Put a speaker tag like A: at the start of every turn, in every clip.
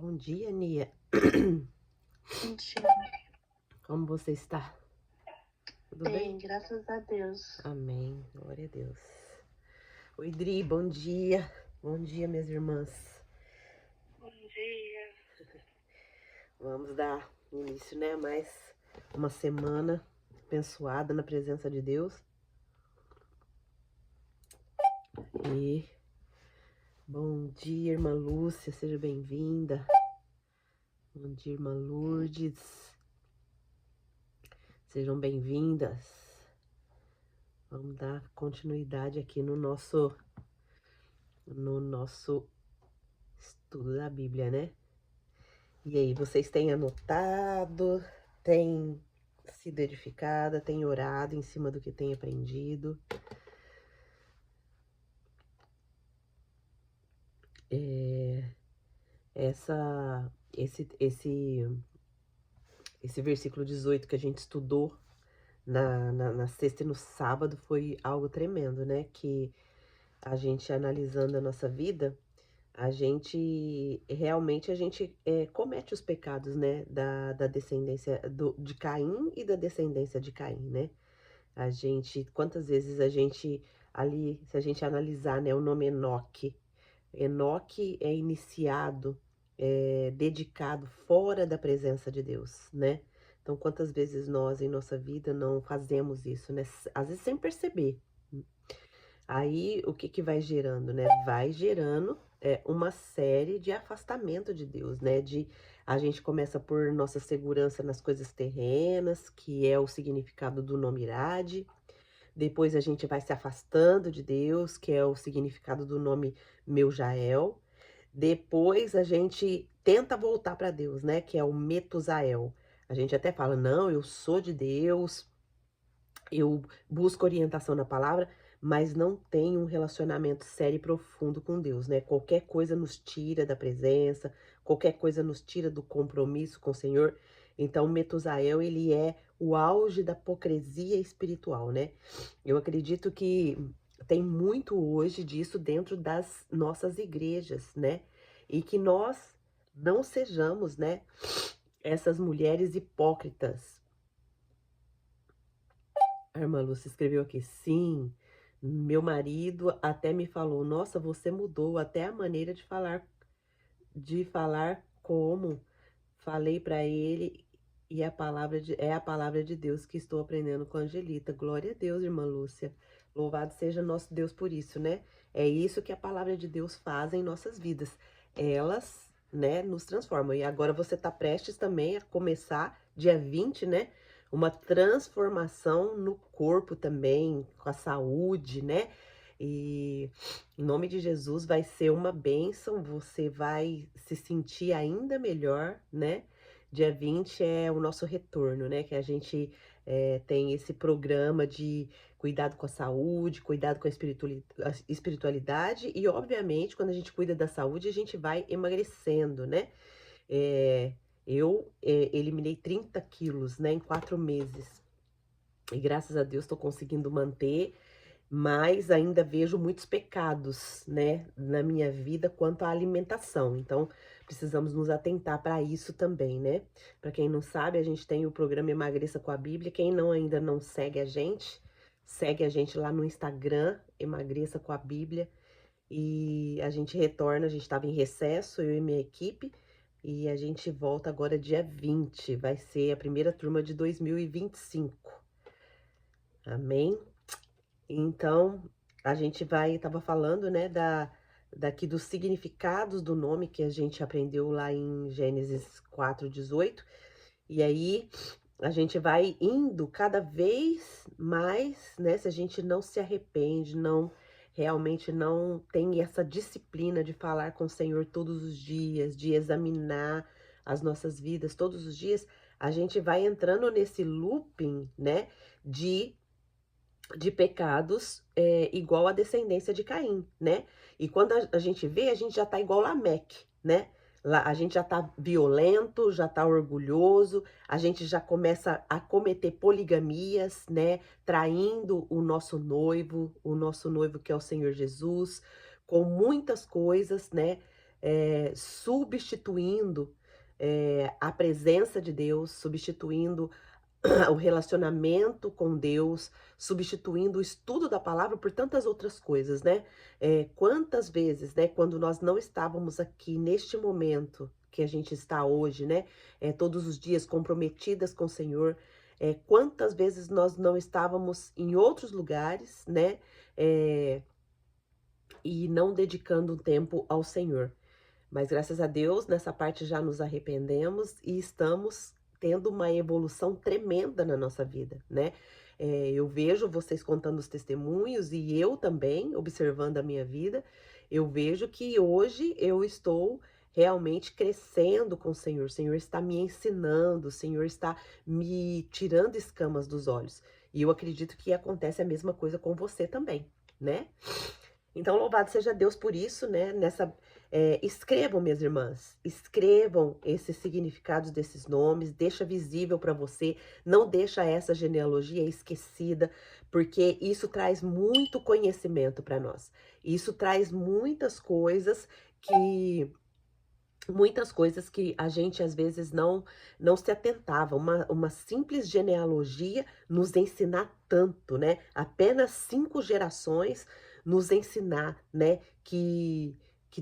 A: Bom dia, Nia.
B: Mentira.
A: Como você está? Tudo bem?
B: Bem, graças a Deus.
A: Amém. Glória a Deus. Oi, Dri, bom dia. Bom dia, minhas irmãs.
B: Bom dia.
A: Vamos dar início, né? Mais uma semana abençoada na presença de Deus. E bom dia, irmã Lúcia, seja bem-vinda. Bom dia, irmã Lourdes. Sejam bem-vindas. Vamos dar continuidade aqui no nosso estudo da Bíblia, né? E aí, vocês têm anotado, têm sido edificada, têm orado em cima do que têm aprendido. Esse versículo 18 que a gente estudou na sexta e no sábado foi algo tremendo, né? Que a gente analisando a nossa vida, a gente realmente comete os pecados, né? Da descendência de Caim e da descendência de Caim, né? Quantas vezes a gente ali, se a gente analisar, né, o nome Enoque, Enoque é iniciado, dedicado fora da presença de Deus, né? Então, quantas vezes nós em nossa vida não fazemos isso, né? Às vezes sem perceber. Aí, o que que vai gerando, né? Vai gerando uma série de afastamento de Deus, né? A gente começa por nossa segurança nas coisas terrenas, que é o significado do nome Irade. Depois a gente vai se afastando de Deus, que é o significado do nome Meu-Jael. Depois a gente tenta voltar para Deus, né? Que é o Metusael. A gente até fala, não, eu sou de Deus, eu busco orientação na palavra, mas não tenho um relacionamento sério e profundo com Deus, né? Qualquer coisa nos tira da presença, qualquer coisa nos tira do compromisso com o Senhor. Então, o Metusael, ele é o auge da hipocrisia espiritual, né? Eu acredito que tem muito hoje disso dentro das nossas igrejas, né? E que nós não sejamos, né, essas mulheres hipócritas. A irmã Lúcia escreveu aqui, sim, meu marido até me falou, nossa, você mudou até a maneira de falar como falei para ele e é a palavra de Deus que estou aprendendo com a Angelita. Glória a Deus, irmã Lúcia. Louvado seja nosso Deus por isso, né? É isso que a palavra de Deus faz em nossas vidas. Elas, né, nos transformam. E agora você está prestes também a começar, dia 20, né? Uma transformação no corpo também, com a saúde, né? E em nome de Jesus vai ser uma bênção, você vai se sentir ainda melhor, né? Dia 20 é o nosso retorno, né? Que a gente tem esse programa de cuidado com a saúde, cuidado com a espiritualidade, e, obviamente, quando a gente cuida da saúde, a gente vai emagrecendo, né? É, eu eliminei 30 quilos, né, em 4 meses. E graças a Deus estou conseguindo manter, mas ainda vejo muitos pecados, né, na minha vida quanto à alimentação. Então, precisamos nos atentar para isso também, né? Para quem não sabe, a gente tem o programa Emagreça com a Bíblia. Quem não ainda não segue a gente, segue a gente lá no Instagram, Emagreça com a Bíblia. E a gente retorna, a gente estava em recesso, eu e minha equipe, e a gente volta agora dia 20. Vai ser a primeira turma de 2025. Amém? Então, a gente estava falando, né, daqui dos significados do nome que a gente aprendeu lá em Gênesis 4:18. E aí a gente vai indo cada vez mais, né, se a gente não se arrepende, não realmente não tem essa disciplina de falar com o Senhor todos os dias, de examinar as nossas vidas todos os dias, a gente vai entrando nesse looping, né, de pecados igual a descendência de Caim, né? E quando a gente vê, a gente já tá igual Lameque, né? Lá, a gente já tá violento, já tá orgulhoso, a gente já começa a cometer poligamias, né? Traindo o nosso noivo que é o Senhor Jesus, com muitas coisas, né? substituindo a presença de Deus, substituindo o relacionamento com Deus, substituindo o estudo da palavra por tantas outras coisas, né? Quantas vezes, né, quando nós não estávamos aqui neste momento que a gente está hoje, né, todos os dias comprometidas com o Senhor, quantas vezes nós não estávamos em outros lugares, né, e não dedicando um tempo ao Senhor. Mas graças a Deus, nessa parte já nos arrependemos e estamos tendo uma evolução tremenda na nossa vida, né? Eu vejo vocês contando os testemunhos e eu também, observando a minha vida, eu vejo que hoje eu estou realmente crescendo com o Senhor está me ensinando, o Senhor está me tirando escamas dos olhos. E eu acredito que acontece a mesma coisa com você também, né? Então, louvado seja Deus por isso, né? Escrevam, minhas irmãs, escrevam esses significados desses nomes, deixa visível para você, não deixa essa genealogia esquecida, porque isso traz muito conhecimento para nós. Isso traz muitas coisas que a gente às vezes não se atentava. Uma simples genealogia nos ensinar tanto, né? Apenas 5 gerações nos ensinar, né? Que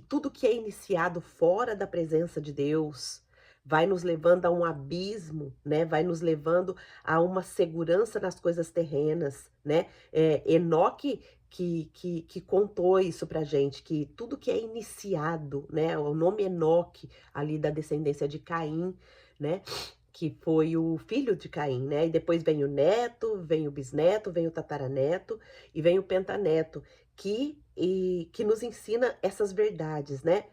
A: tudo que é iniciado fora da presença de Deus vai nos levando a um abismo, né? Vai nos levando a uma segurança nas coisas terrenas, né? Enoque que contou isso pra gente, que tudo que é iniciado, né, o nome Enoque, ali da descendência de Caim, né, que foi o filho de Caim, né, e depois vem o neto, vem o bisneto, vem o tataraneto e vem o pentaneto, que nos ensina essas verdades, né,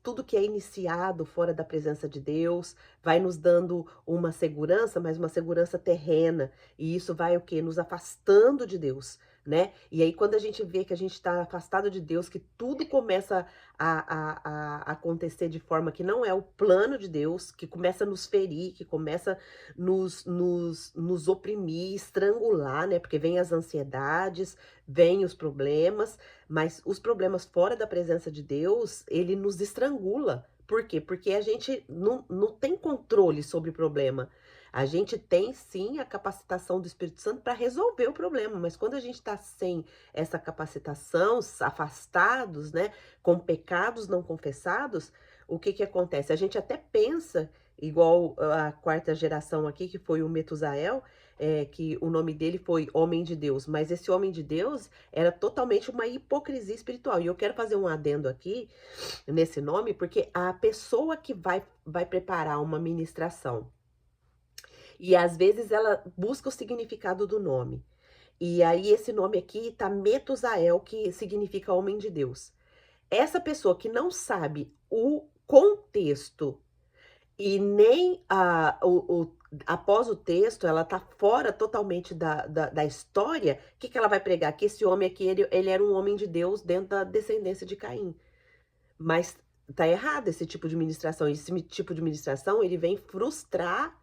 A: tudo que é iniciado fora da presença de Deus vai nos dando uma segurança, mas uma segurança terrena, e isso vai o quê? Nos afastando de Deus, né? E aí, quando a gente vê que a gente está afastado de Deus, que tudo começa a acontecer de forma que não é o plano de Deus, que começa a nos ferir, que começa a nos oprimir, estrangular, né? Porque vem as ansiedades, vem os problemas, mas os problemas fora da presença de Deus, ele nos estrangula. Por quê? Porque a gente não tem controle sobre o problema. A gente tem sim a capacitação do Espírito Santo para resolver o problema, mas quando a gente está sem essa capacitação, afastados, né, com pecados não confessados, o que acontece? A gente até pensa, igual a quarta geração aqui, que foi o Metusael, que o nome dele foi Homem de Deus, mas esse Homem de Deus era totalmente uma hipocrisia espiritual. E eu quero fazer um adendo aqui nesse nome, porque a pessoa que vai preparar uma ministração e às vezes ela busca o significado do nome. E aí esse nome aqui tá Metusael, que significa homem de Deus. Essa pessoa que não sabe o contexto e nem após o texto, ela tá fora totalmente da história, o que ela vai pregar? Que esse homem aqui, ele era um homem de Deus dentro da descendência de Caim. Mas tá errado esse tipo de ministração. Esse tipo de ministração, ele vem frustrar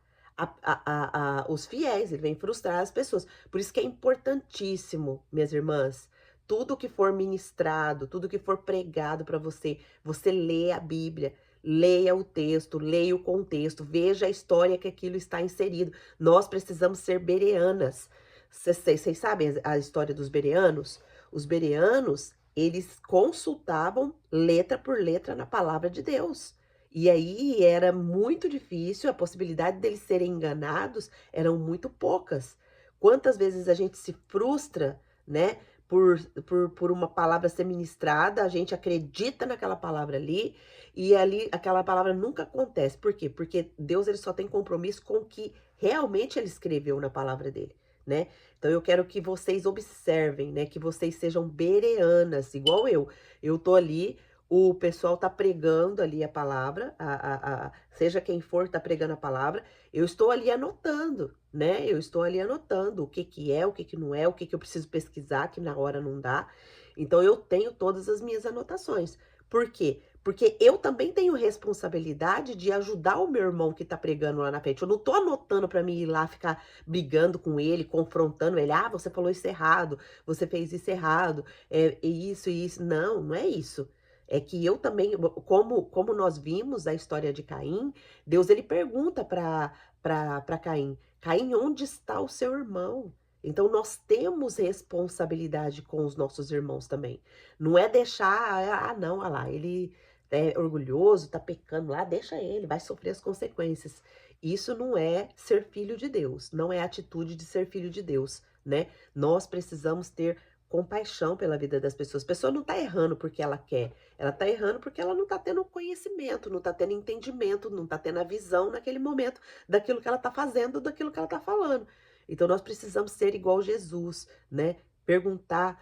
A: os fiéis, ele vem frustrar as pessoas. Por isso que é importantíssimo, minhas irmãs, tudo que for ministrado, tudo que for pregado para você, você lê a Bíblia, leia o texto, leia o contexto, veja a história que aquilo está inserido. Nós precisamos ser bereanas. Vocês sabem a história dos bereanos? Os bereanos, eles consultavam letra por letra na palavra de Deus. E aí era muito difícil, a possibilidade deles serem enganados eram muito poucas. Quantas vezes a gente se frustra, né, por uma palavra ser ministrada, a gente acredita naquela palavra ali, e ali aquela palavra nunca acontece. Por quê? Porque Deus ele só tem compromisso com o que realmente ele escreveu na palavra dele, né? Então eu quero que vocês observem, né, que vocês sejam bereanas, igual eu. Eu tô ali, o pessoal tá pregando ali a palavra, seja quem for tá pregando a palavra, eu estou ali anotando, né? Eu estou ali anotando o que é, o que não é, o que eu preciso pesquisar, que na hora não dá. Então eu tenho todas as minhas anotações. Por quê? Porque eu também tenho responsabilidade de ajudar o meu irmão que tá pregando lá na frente. Eu não tô anotando para mim ir lá ficar brigando com ele, confrontando ele. Ah, você falou isso errado, você fez isso errado, isso e isso. Não, não é isso. É que eu também, como nós vimos a história de Caim, Deus ele pergunta para Caim, Caim, onde está o seu irmão? Então nós temos responsabilidade com os nossos irmãos também. Não é deixar, não, olha lá, ele é orgulhoso, tá pecando lá, deixa ele, vai sofrer as consequências. Isso não é ser filho de Deus, não é a atitude de ser filho de Deus, né? Nós precisamos ter compaixão pela vida das pessoas. A pessoa não tá errando porque ela quer, ela tá errando porque ela não tá tendo conhecimento, não tá tendo entendimento, não tá tendo a visão naquele momento daquilo que ela tá fazendo, daquilo que ela tá falando. Então nós precisamos ser igual Jesus, né? Perguntar,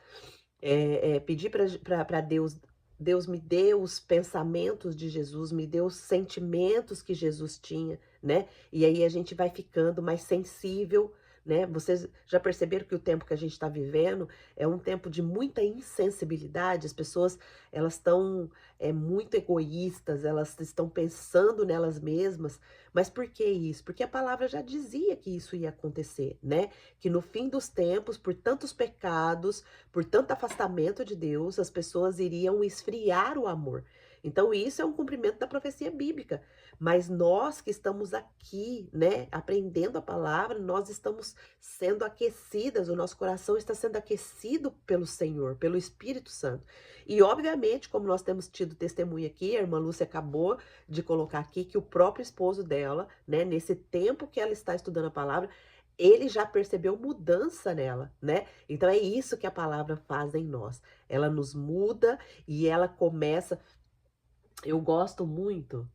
A: pedir para Deus, Deus me dê os pensamentos de Jesus, me dê os sentimentos que Jesus tinha, né? E aí a gente vai ficando mais sensível, né? Vocês já perceberam que o tempo que a gente está vivendo é um tempo de muita insensibilidade? As pessoas, elas estão muito egoístas, elas estão pensando nelas mesmas. Mas por que isso? Porque a palavra já dizia que isso ia acontecer, né? Que no fim dos tempos, por tantos pecados, por tanto afastamento de Deus, as pessoas iriam esfriar o amor. Então, isso é um cumprimento da profecia bíblica. Mas nós que estamos aqui, né, aprendendo a palavra, nós estamos sendo aquecidas, o nosso coração está sendo aquecido pelo Senhor, pelo Espírito Santo. E, obviamente, como nós temos tido testemunho aqui, a irmã Lúcia acabou de colocar aqui que o próprio esposo dela, né, nesse tempo que ela está estudando a palavra, ele já percebeu mudança nela, né? Então é isso que a palavra faz em nós. Ela nos muda e ela começa. Eu gosto muito.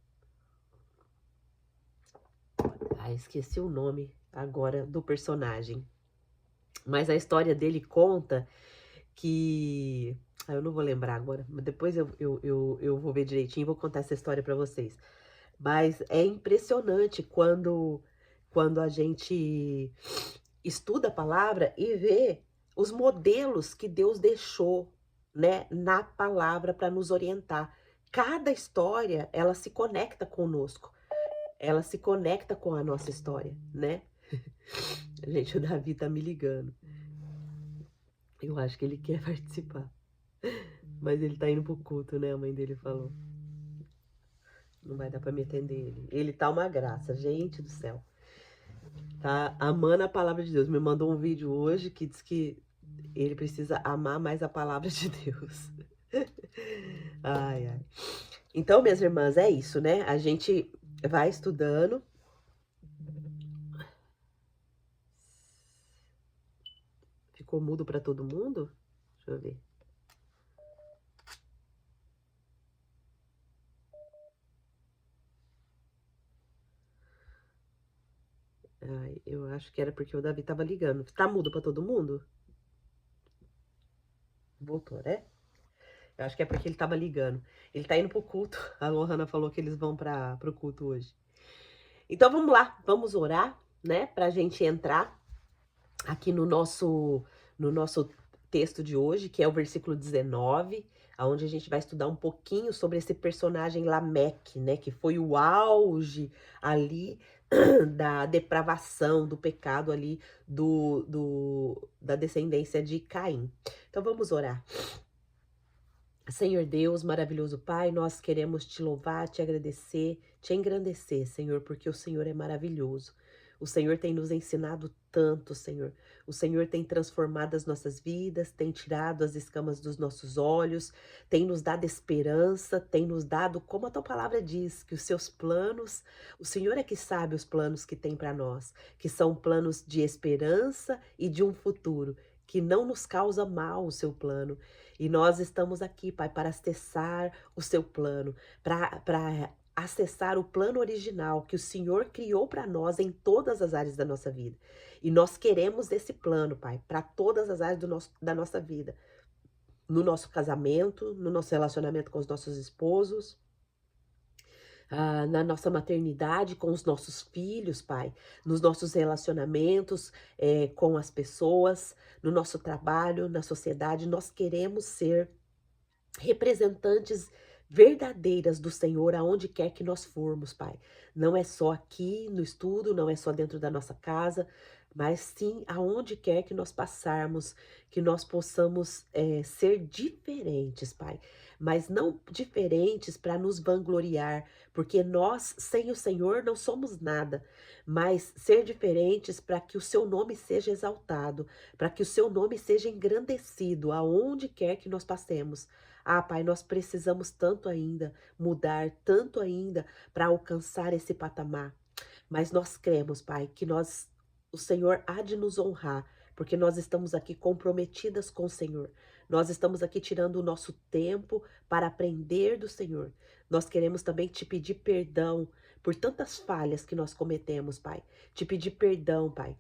A: Esqueci o nome agora do personagem. Mas a história dele conta que. Eu não vou lembrar agora, mas depois eu vou ver direitinho e vou contar essa história para vocês. Mas é impressionante quando a gente estuda a palavra e vê os modelos que Deus deixou, né, na palavra para nos orientar. Cada história, ela se conecta conosco. Ela se conecta com a nossa história, né? Gente, o Davi tá me ligando. Eu acho que ele quer participar. Mas ele tá indo pro culto, né? A mãe dele falou. Não vai dar pra me atender ele. Ele tá uma graça, gente do céu. Tá amando a palavra de Deus. Me mandou um vídeo hoje que diz que ele precisa amar mais a palavra de Deus. Ai, ai. Então, minhas irmãs, é isso, né? A gente vai estudando. Ficou mudo para todo mundo? Deixa eu ver. Ai, eu acho que era porque o Davi tava ligando. Tá mudo para todo mundo? Voltou, né? Eu acho que é porque ele tava ligando. Ele tá indo pro culto. A Lohana falou que eles vão pro culto hoje. Então vamos lá, vamos orar, né? Pra gente entrar aqui no nosso texto de hoje, que é o versículo 19, onde a gente vai estudar um pouquinho sobre esse personagem Lameque, né? Que foi o auge ali da depravação, do pecado ali da descendência de Caim. Então vamos orar. Senhor Deus, maravilhoso Pai, nós queremos te louvar, te agradecer, te engrandecer, Senhor, porque o Senhor é maravilhoso. O Senhor tem nos ensinado tanto, Senhor. O Senhor tem transformado as nossas vidas, tem tirado as escamas dos nossos olhos, tem nos dado esperança, tem nos dado, como a tua palavra diz, que os seus planos, o Senhor é que sabe os planos que tem para nós, que são planos de esperança e de um futuro, que não nos causa mal o seu plano. E nós estamos aqui, Pai, para acessar o seu plano, para acessar o plano original que o Senhor criou para nós em todas as áreas da nossa vida. E nós queremos esse plano, Pai, para todas as áreas da nossa vida. No nosso casamento, no nosso relacionamento com os nossos esposos, na nossa maternidade, com os nossos filhos, Pai, nos nossos relacionamentos com as pessoas, no nosso trabalho, na sociedade. Nós queremos ser representantes verdadeiras do Senhor aonde quer que nós formos, Pai. Não é só aqui no estudo, não é só dentro da nossa casa, mas sim aonde quer que nós passarmos, que nós possamos ser diferentes, Pai. Mas não diferentes para nos vangloriar, porque nós, sem o Senhor, não somos nada. Mas ser diferentes para que o seu nome seja exaltado, para que o seu nome seja engrandecido aonde quer que nós passemos. Ah, Pai, nós precisamos tanto ainda mudar, tanto ainda para alcançar esse patamar. Mas nós cremos, Pai, que o Senhor há de nos honrar, porque nós estamos aqui comprometidas com o Senhor. Nós estamos aqui tirando o nosso tempo para aprender do Senhor. Nós queremos também te pedir perdão por tantas falhas que nós cometemos, Pai. Te pedir perdão, Pai,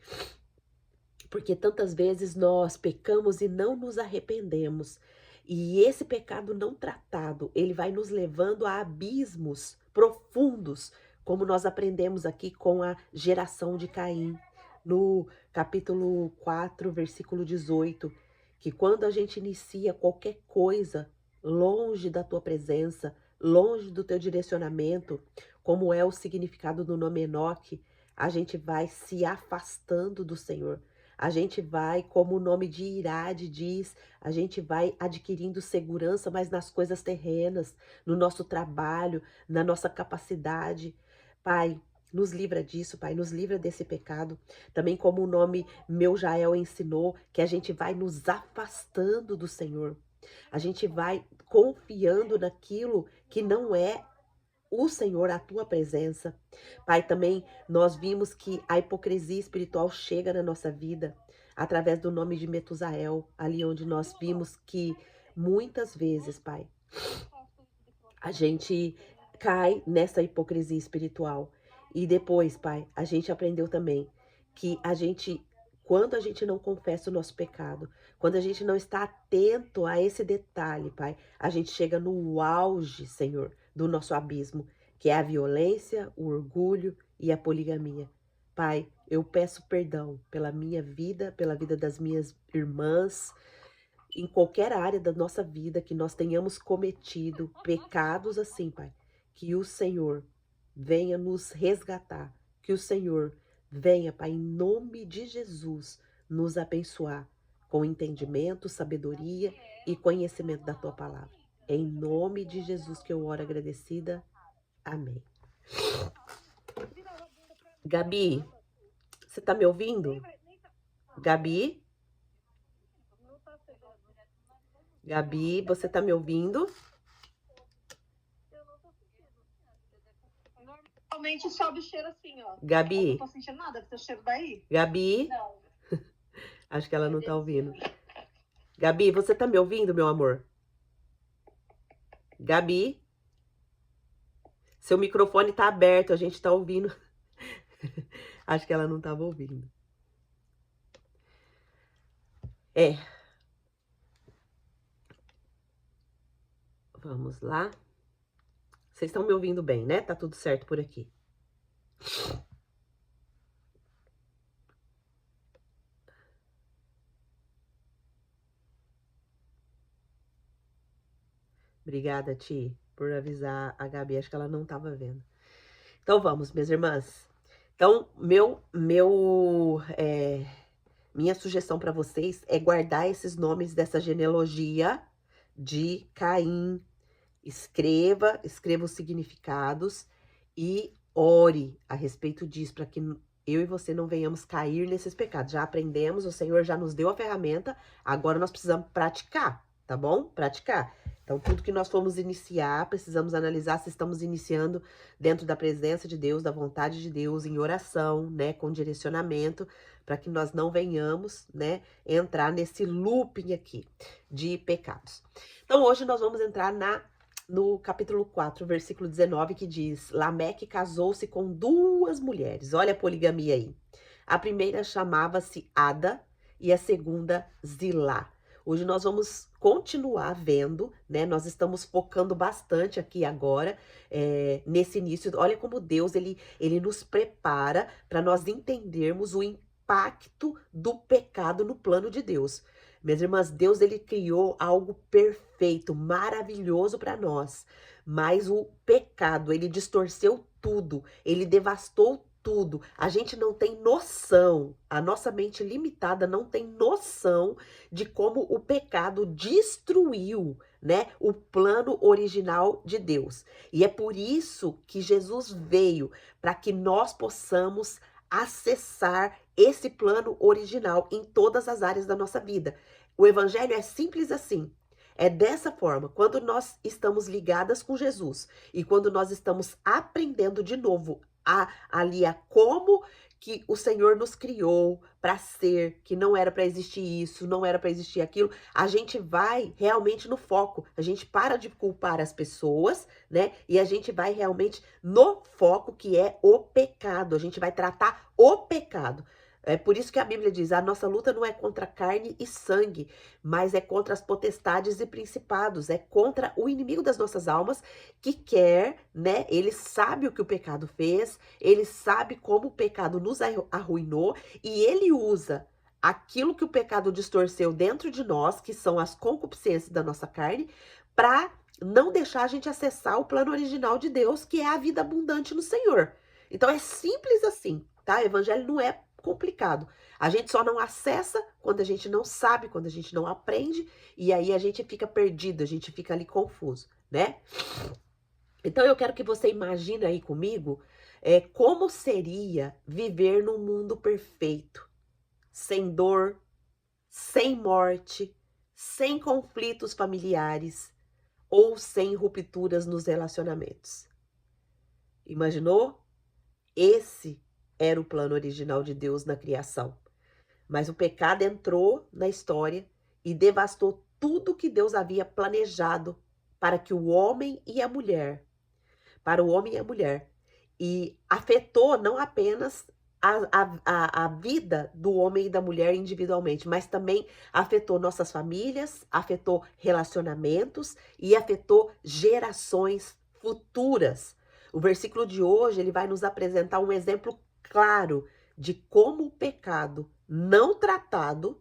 A: porque tantas vezes nós pecamos e não nos arrependemos. E esse pecado não tratado, ele vai nos levando a abismos profundos, como nós aprendemos aqui com a geração de Caim, no capítulo 4, versículo 18, que quando a gente inicia qualquer coisa longe da tua presença, longe do teu direcionamento, como é o significado do nome Enoque, a gente vai se afastando do Senhor. A gente vai, como o nome de Irade diz, a gente vai adquirindo segurança, mas nas coisas terrenas, no nosso trabalho, na nossa capacidade. Pai, nos livra disso, Pai, nos livra desse pecado. Também como o nome meu Jael ensinou, que a gente vai nos afastando do Senhor. A gente vai confiando naquilo que não é o Senhor, a tua presença. Pai, também nós vimos que a hipocrisia espiritual chega na nossa vida através do nome de Metusael, ali onde nós vimos que muitas vezes, Pai, a gente cai nessa hipocrisia espiritual. E depois, Pai, a gente aprendeu também que quando a gente não confessa o nosso pecado, quando a gente não está atento a esse detalhe, Pai, a gente chega no auge, Senhor, do nosso abismo, que é a violência, o orgulho e a poligamia. Pai, eu peço perdão pela minha vida, pela vida das minhas irmãs, em qualquer área da nossa vida que nós tenhamos cometido pecados assim, Pai, que o Senhor venha nos resgatar, que o Senhor venha, Pai, em nome de Jesus, nos abençoar com entendimento, sabedoria e conhecimento da Tua palavra. Em nome de Jesus que eu oro agradecida. Amém. Gabi, você tá me ouvindo? Gabi? Gabi, você tá me ouvindo?
B: Normalmente sobe o cheiro assim, ó.
A: Gabi?
B: Eu não tô sentindo nada, deve ter cheiro daí.
A: Gabi?
B: Não.
A: Acho que ela não tá ouvindo. Gabi, você tá me ouvindo, meu amor? Gabi? Seu microfone tá aberto, a gente tá ouvindo. Acho que ela não tava ouvindo. Vamos lá. Vocês estão me ouvindo bem, né? Tá tudo certo por aqui. Obrigada, Ti, por avisar a Gabi. Acho que ela não tava vendo. Então vamos, minhas irmãs. Então, minha sugestão para vocês é guardar esses nomes dessa genealogia de Caim. Escreva os significados e ore a respeito disso, para que eu e você não venhamos cair nesses pecados. Já aprendemos, o Senhor já nos deu a ferramenta, agora nós precisamos praticar, tá bom? Praticar. Então, tudo que nós formos iniciar, precisamos analisar se estamos iniciando dentro da presença de Deus, da vontade de Deus, em oração, né, com direcionamento, para que nós não venhamos, né, entrar nesse looping aqui de pecados. Então, hoje nós vamos entrar no capítulo 4, versículo 19, que diz: Lameque casou-se com 2 mulheres. Olha a poligamia aí. A primeira chamava-se Ada e a segunda Zilá. Hoje nós vamos continuar vendo, né? Nós estamos focando bastante aqui agora, nesse início. Olha como Deus, ele nos prepara para nós entendermos o impacto do pecado no plano de Deus. Minhas irmãs, Deus, ele criou algo perfeito, maravilhoso para nós. Mas o pecado, ele distorceu tudo, ele devastou tudo. A gente não tem noção, a nossa mente limitada não tem noção de como o pecado destruiu, né, o plano original de Deus. E é por isso que Jesus veio, para que nós possamos acessar esse plano original em todas as áreas da nossa vida. O evangelho é simples assim. É dessa forma, quando nós estamos ligadas com Jesus e quando nós estamos aprendendo de novo ali a como que o Senhor nos criou para ser, que não era para existir isso, não era para existir aquilo, a gente vai realmente no foco. A gente para de culpar as pessoas, né? E a gente vai realmente no foco que é o pecado. A gente vai tratar o pecado. É por isso que a Bíblia diz: a nossa luta não é contra carne e sangue, mas é contra as potestades e principados, é contra o inimigo das nossas almas que quer, né? Ele sabe o que o pecado fez, ele sabe como o pecado nos arruinou e ele usa aquilo que o pecado distorceu dentro de nós, que são as concupiscências da nossa carne, para não deixar a gente acessar o plano original de Deus, que é a vida abundante no Senhor. Então é simples assim, tá? O evangelho não é complicado. A gente só não acessa quando a gente não sabe, quando a gente não aprende, e aí a gente fica perdido, a gente fica ali confuso, né? Então eu quero que você imagine aí comigo como seria viver num mundo perfeito, sem dor, sem morte, sem conflitos familiares ou sem rupturas nos relacionamentos. Imaginou? Esse era o plano original de Deus na criação. Mas o pecado entrou na história e devastou tudo que Deus havia planejado para que o homem e a mulher, para o homem e a mulher, e afetou não apenas a vida do homem e da mulher individualmente, mas também afetou nossas famílias, afetou relacionamentos e afetou gerações futuras. O versículo de hoje, ele vai nos apresentar um exemplo claro de como o pecado não tratado,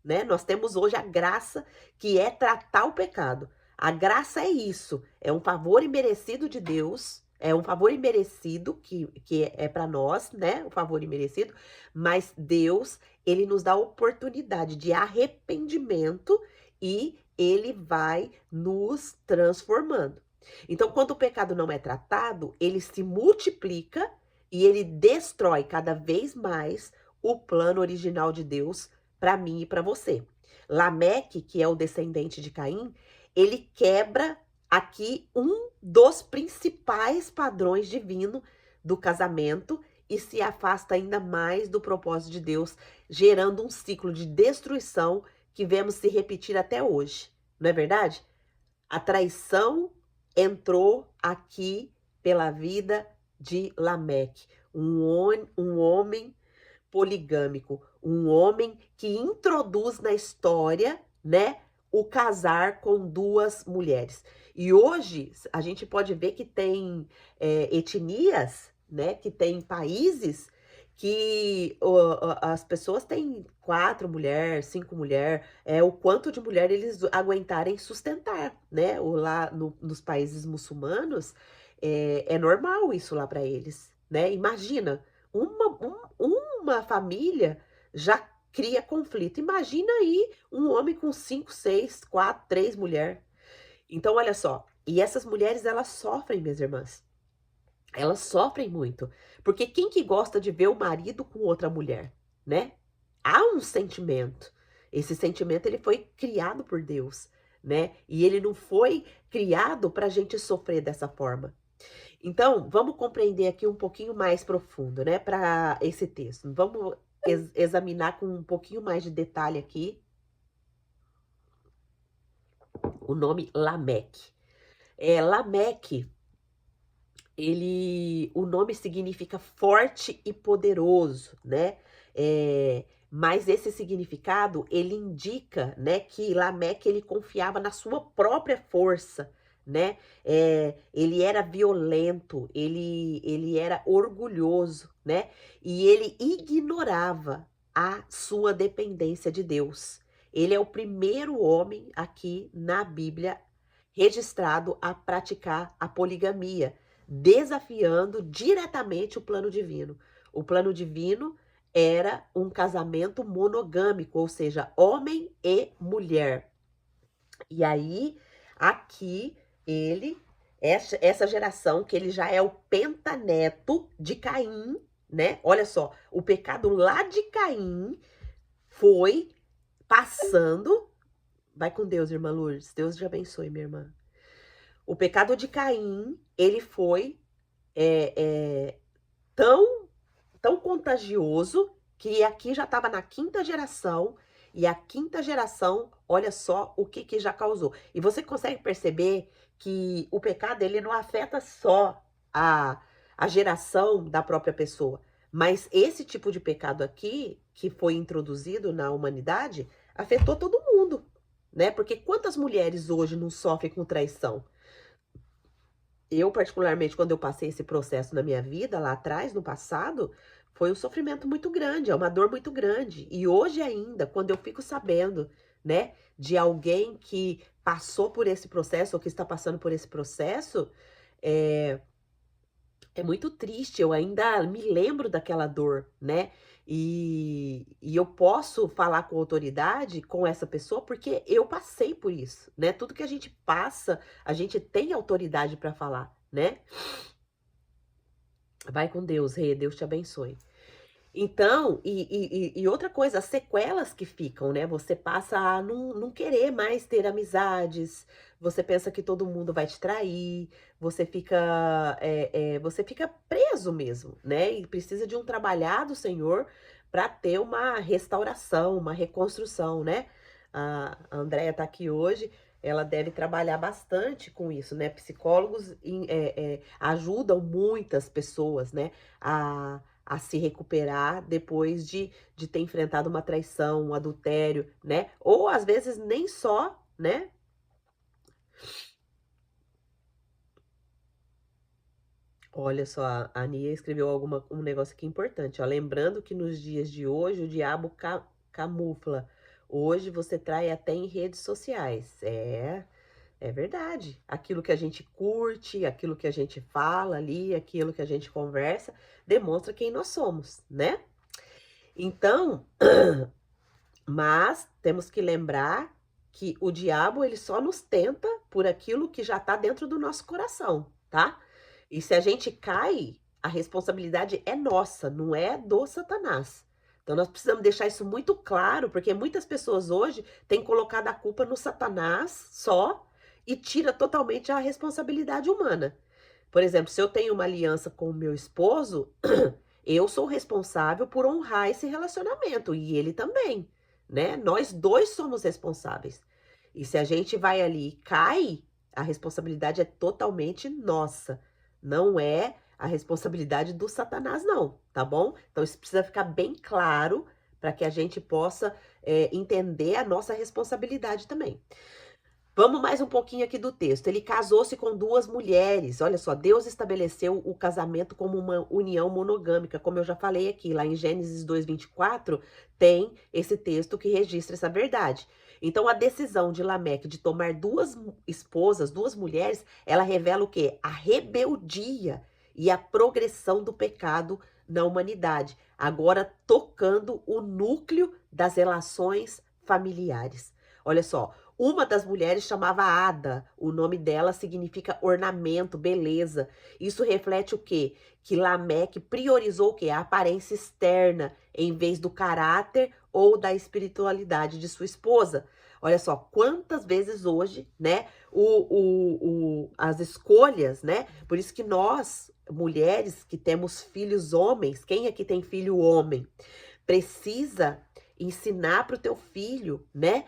A: né? Nós temos hoje a graça, que é tratar o pecado. A graça é isso, é um favor imerecido de Deus, é um favor imerecido que é para nós, né? O favor imerecido, mas Deus, ele nos dá a oportunidade de arrependimento e ele vai nos transformando. Então, quando o pecado não é tratado, ele se multiplica e ele destrói cada vez mais o plano original de Deus para mim e para você. Lameque, que é o descendente de Caim, ele quebra aqui um dos principais padrões divinos do casamento e se afasta ainda mais do propósito de Deus, gerando um ciclo de destruição que vemos se repetir até hoje. Não é verdade? A traição entrou aqui pela vida de Lameque, um homem poligâmico, um homem que introduz na história, né, o casar com duas mulheres. E hoje a gente pode ver que tem etnias, né, que tem países que as pessoas têm 4 mulheres, 5 mulheres, o quanto de mulher eles aguentarem sustentar, né? Lá nos países muçulmanos é normal isso lá para eles, né? Imagina, uma família já cria conflito. Imagina aí um homem com 5, 6, 4, 3 mulheres. Então, olha só, e essas mulheres, elas sofrem, minhas irmãs. Elas sofrem muito. Porque quem que gosta de ver o marido com outra mulher, né? Há um sentimento. Esse sentimento, ele foi criado por Deus, né? E ele não foi criado para a gente sofrer dessa forma. Então, vamos compreender aqui um pouquinho mais profundo, né, para esse texto. Vamos examinar com um pouquinho mais de detalhe aqui o nome Lameque. Lameque, o nome significa forte e poderoso, né? Mas esse significado, ele indica, né, que Lameque, ele confiava na sua própria força, né? Ele era violento, ele era orgulhoso, né? E ele ignorava a sua dependência de Deus. Ele é o primeiro homem aqui na Bíblia registrado a praticar a poligamia, desafiando diretamente o plano divino. O plano divino era um casamento monogâmico, ou seja, homem e mulher. E aí, aqui, essa geração, que ele já é o pentaneto de Caim, né? Olha só, o pecado lá de Caim foi passando. Vai com Deus, irmã Lourdes. Deus te abençoe, minha irmã. O pecado de Caim, ele foi tão, tão contagioso que aqui já estava na quinta geração. E a quinta geração, olha só o que já causou. E você consegue perceber que o pecado, ele não afeta só a geração da própria pessoa. Mas esse tipo de pecado aqui, que foi introduzido na humanidade, afetou todo mundo, né? Porque quantas mulheres hoje não sofrem com traição? Eu, particularmente, quando eu passei esse processo na minha vida, lá atrás, no passado, foi um sofrimento muito grande, é uma dor muito grande. E hoje ainda, quando eu fico sabendo, né, de alguém que passou por esse processo ou que está passando por esse processo, é, é muito triste, eu ainda me lembro daquela dor, né? E eu posso falar com autoridade com essa pessoa porque eu passei por isso, né? Tudo que a gente passa, a gente tem autoridade para falar, né? Vai com Deus, Rê, Deus te abençoe. Então, e outra coisa, as sequelas que ficam, né? Você passa a não querer mais ter amizades, você pensa que todo mundo vai te trair, você fica preso mesmo, né? E precisa de um trabalhar do Senhor para ter uma restauração, uma reconstrução, né? A Andréia tá aqui hoje, ela deve trabalhar bastante com isso, né? Psicólogos ajudam muitas pessoas, né? A se recuperar depois de ter enfrentado uma traição, um adultério, né? Ou às vezes nem só, né? Olha só, a Nia escreveu um negócio aqui importante, ó. Lembrando que nos dias de hoje o diabo camufla. Hoje você trai até em redes sociais. É verdade. Aquilo que a gente curte, aquilo que a gente fala ali, aquilo que a gente conversa, demonstra quem nós somos, né? Então, mas temos que lembrar que o diabo, ele só nos tenta por aquilo que já está dentro do nosso coração, tá? E se a gente cai, a responsabilidade é nossa, não é do Satanás. Então nós precisamos deixar isso muito claro, porque muitas pessoas hoje têm colocado a culpa no Satanás só e tira totalmente a responsabilidade humana. Por exemplo, se eu tenho uma aliança com o meu esposo, eu sou responsável por honrar esse relacionamento e ele também, né? Nós dois somos responsáveis. E se a gente vai ali e cai, a responsabilidade é totalmente nossa. Não é a responsabilidade do Satanás, não, tá bom? Então isso precisa ficar bem claro para que a gente possa entender a nossa responsabilidade também. Vamos mais um pouquinho aqui do texto. Ele casou-se com duas mulheres. Olha só, Deus estabeleceu o casamento como uma união monogâmica, como eu já falei aqui, lá em Gênesis 2:24, tem esse texto que registra essa verdade. Então, a decisão de Lameque de tomar duas esposas, duas mulheres, ela revela o quê? A rebeldia e a progressão do pecado na humanidade. Agora, tocando o núcleo das relações familiares. Olha só, uma das mulheres chamava Ada, o nome dela significa ornamento, beleza. Isso reflete o quê? Que Lameque priorizou o quê? A aparência externa, em vez do caráter ou da espiritualidade de sua esposa. Olha só, quantas vezes hoje, né, as escolhas, né, por isso que nós, mulheres que temos filhos homens, quem aqui tem filho homem, precisa ensinar para o teu filho, né,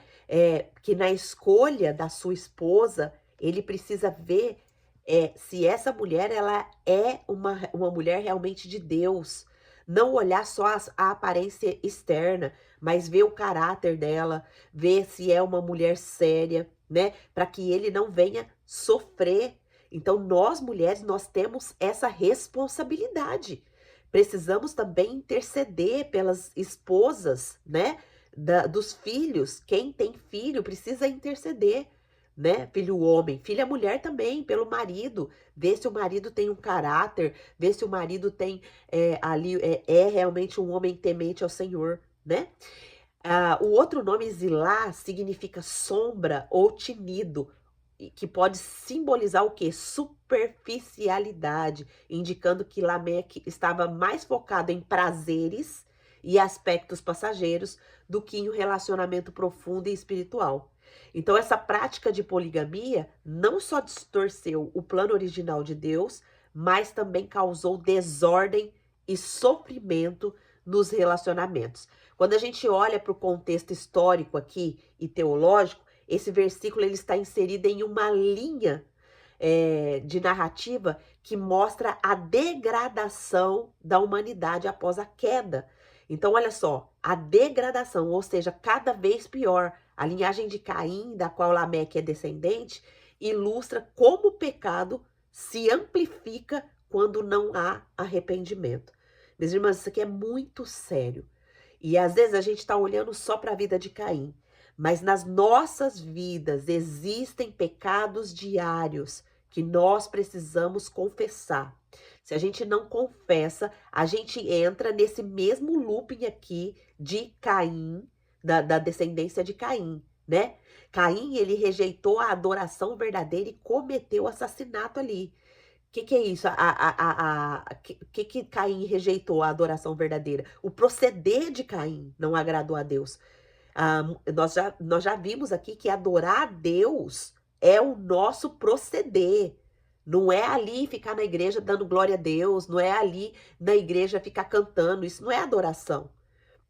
A: que na escolha da sua esposa, ele precisa ver se essa mulher ela é uma mulher realmente de Deus. Não olhar só a aparência externa, mas ver o caráter dela, ver se é uma mulher séria, né? Para que ele não venha sofrer. Então, nós mulheres, nós temos essa responsabilidade. Precisamos também interceder pelas esposas, né? Dos filhos. Quem tem filho precisa interceder, né? Filho homem, filha mulher também, pelo marido. Vê se o marido tem um caráter, vê se o marido tem ali, é realmente um homem temente ao Senhor, né? O outro nome Zilá significa sombra ou tinido, que pode simbolizar o quê? Superficialidade, indicando que Lameque estava mais focado em prazeres e aspectos passageiros do que em um relacionamento profundo e espiritual. Então, essa prática de poligamia não só distorceu o plano original de Deus, mas também causou desordem e sofrimento nos relacionamentos. Quando a gente olha para o contexto histórico aqui e teológico, esse versículo ele está inserido em uma linha de narrativa que mostra a degradação da humanidade após a queda. Então, olha só, a degradação, ou seja, cada vez pior. A linhagem de Caim, da qual Lameque é descendente, ilustra como o pecado se amplifica quando não há arrependimento. Meus irmãos, isso aqui é muito sério. E às vezes a gente está olhando só para a vida de Caim, mas nas nossas vidas existem pecados diários que nós precisamos confessar. Se a gente não confessa, a gente entra nesse mesmo looping aqui de Caim, da descendência de Caim, né? Caim, ele rejeitou a adoração verdadeira e cometeu o assassinato ali. Que é isso? Que Caim rejeitou a adoração verdadeira? O proceder de Caim não agradou a Deus. Nós já vimos aqui que adorar a Deus é o nosso proceder. Não é ali ficar na igreja dando glória a Deus, não é ali na igreja ficar cantando, isso não é adoração.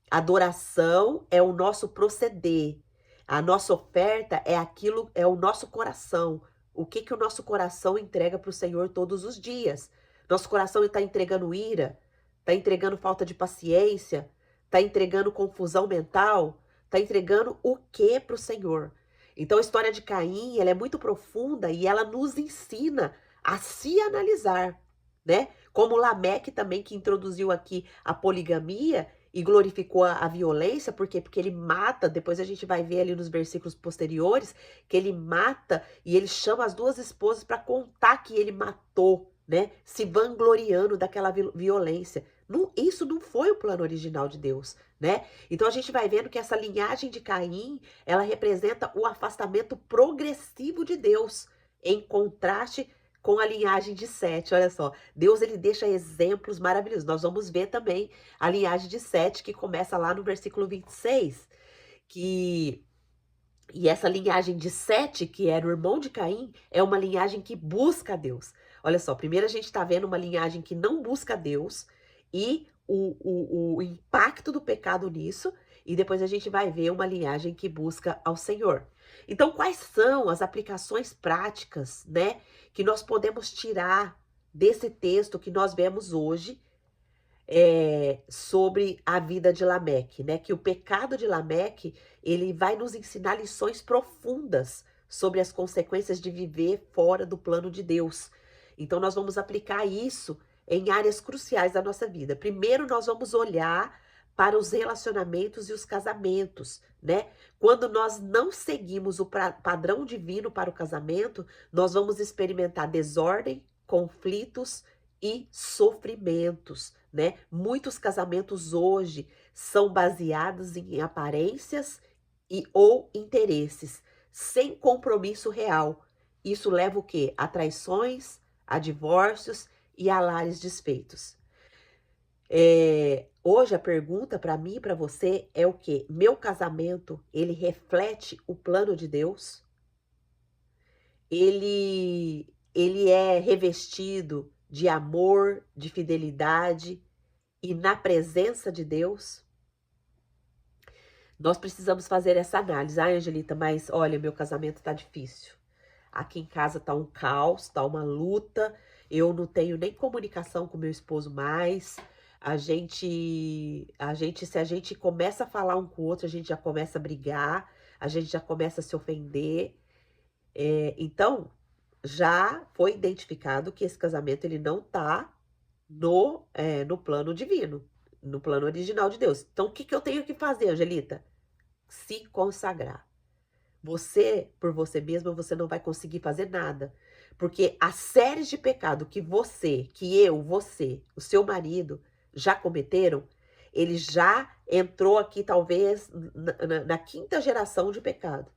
A: Adoração é o nosso proceder. A nossa oferta é aquilo, é o nosso coração. O que o nosso coração entrega para o Senhor todos os dias? Nosso coração está entregando ira, está entregando falta de paciência, está entregando confusão mental, está entregando o que para o Senhor? Então a história de Caim, ela é muito profunda e ela nos ensina a se analisar, né? Como Lameque também, que introduziu aqui a poligamia, e glorificou a violência, por quê? Porque ele mata, depois a gente vai ver ali nos versículos posteriores, que ele mata e ele chama as duas esposas para contar que ele matou, né? Se vangloriando daquela violência. Não, isso não foi o plano original de Deus, né? Então a gente vai vendo que essa linhagem de Caim, ela representa o afastamento progressivo de Deus, em contraste com a linhagem de Sete. Olha só, Deus ele deixa exemplos maravilhosos. Nós vamos ver também a linhagem de Sete, que começa lá no versículo 26, e essa linhagem de Sete, que era o irmão de Caim, é uma linhagem que busca a Deus. Olha só, primeiro a gente está vendo uma linhagem que não busca a Deus e o impacto do pecado nisso, e depois a gente vai ver uma linhagem que busca ao Senhor. Então, quais são as aplicações práticas, né, que nós podemos tirar desse texto que nós vemos hoje sobre a vida de Lameque, né? Que o pecado de Lameque, ele vai nos ensinar lições profundas sobre as consequências de viver fora do plano de Deus. Então, nós vamos aplicar isso em áreas cruciais da nossa vida. Primeiro, nós vamos olhar para os relacionamentos e os casamentos, né? Quando nós não seguimos o padrão divino para o casamento, nós vamos experimentar desordem, conflitos e sofrimentos, né? Muitos casamentos hoje são baseados em aparências ou interesses, sem compromisso real. Isso leva o quê? A traições, a divórcios e a lares desfeitos. Hoje a pergunta para mim e para você é o quê? Meu casamento, ele reflete o plano de Deus? Ele é revestido de amor, de fidelidade e na presença de Deus? Nós precisamos fazer essa análise. Angelita, mas olha, meu casamento tá difícil. Aqui em casa tá um caos, tá uma luta. Eu não tenho nem comunicação com meu esposo mais. Se a gente começa a falar um com o outro, a gente já começa a brigar, a gente já começa a se ofender. Então, já foi identificado que esse casamento ele não tá no plano divino, no plano original de Deus. Então, o que eu tenho que fazer, Angelita? Se consagrar. Você, por você mesma, você não vai conseguir fazer nada. Porque as séries de pecado que você, que eu, você, o seu marido já cometeram, ele já entrou aqui talvez na quinta geração de pecado.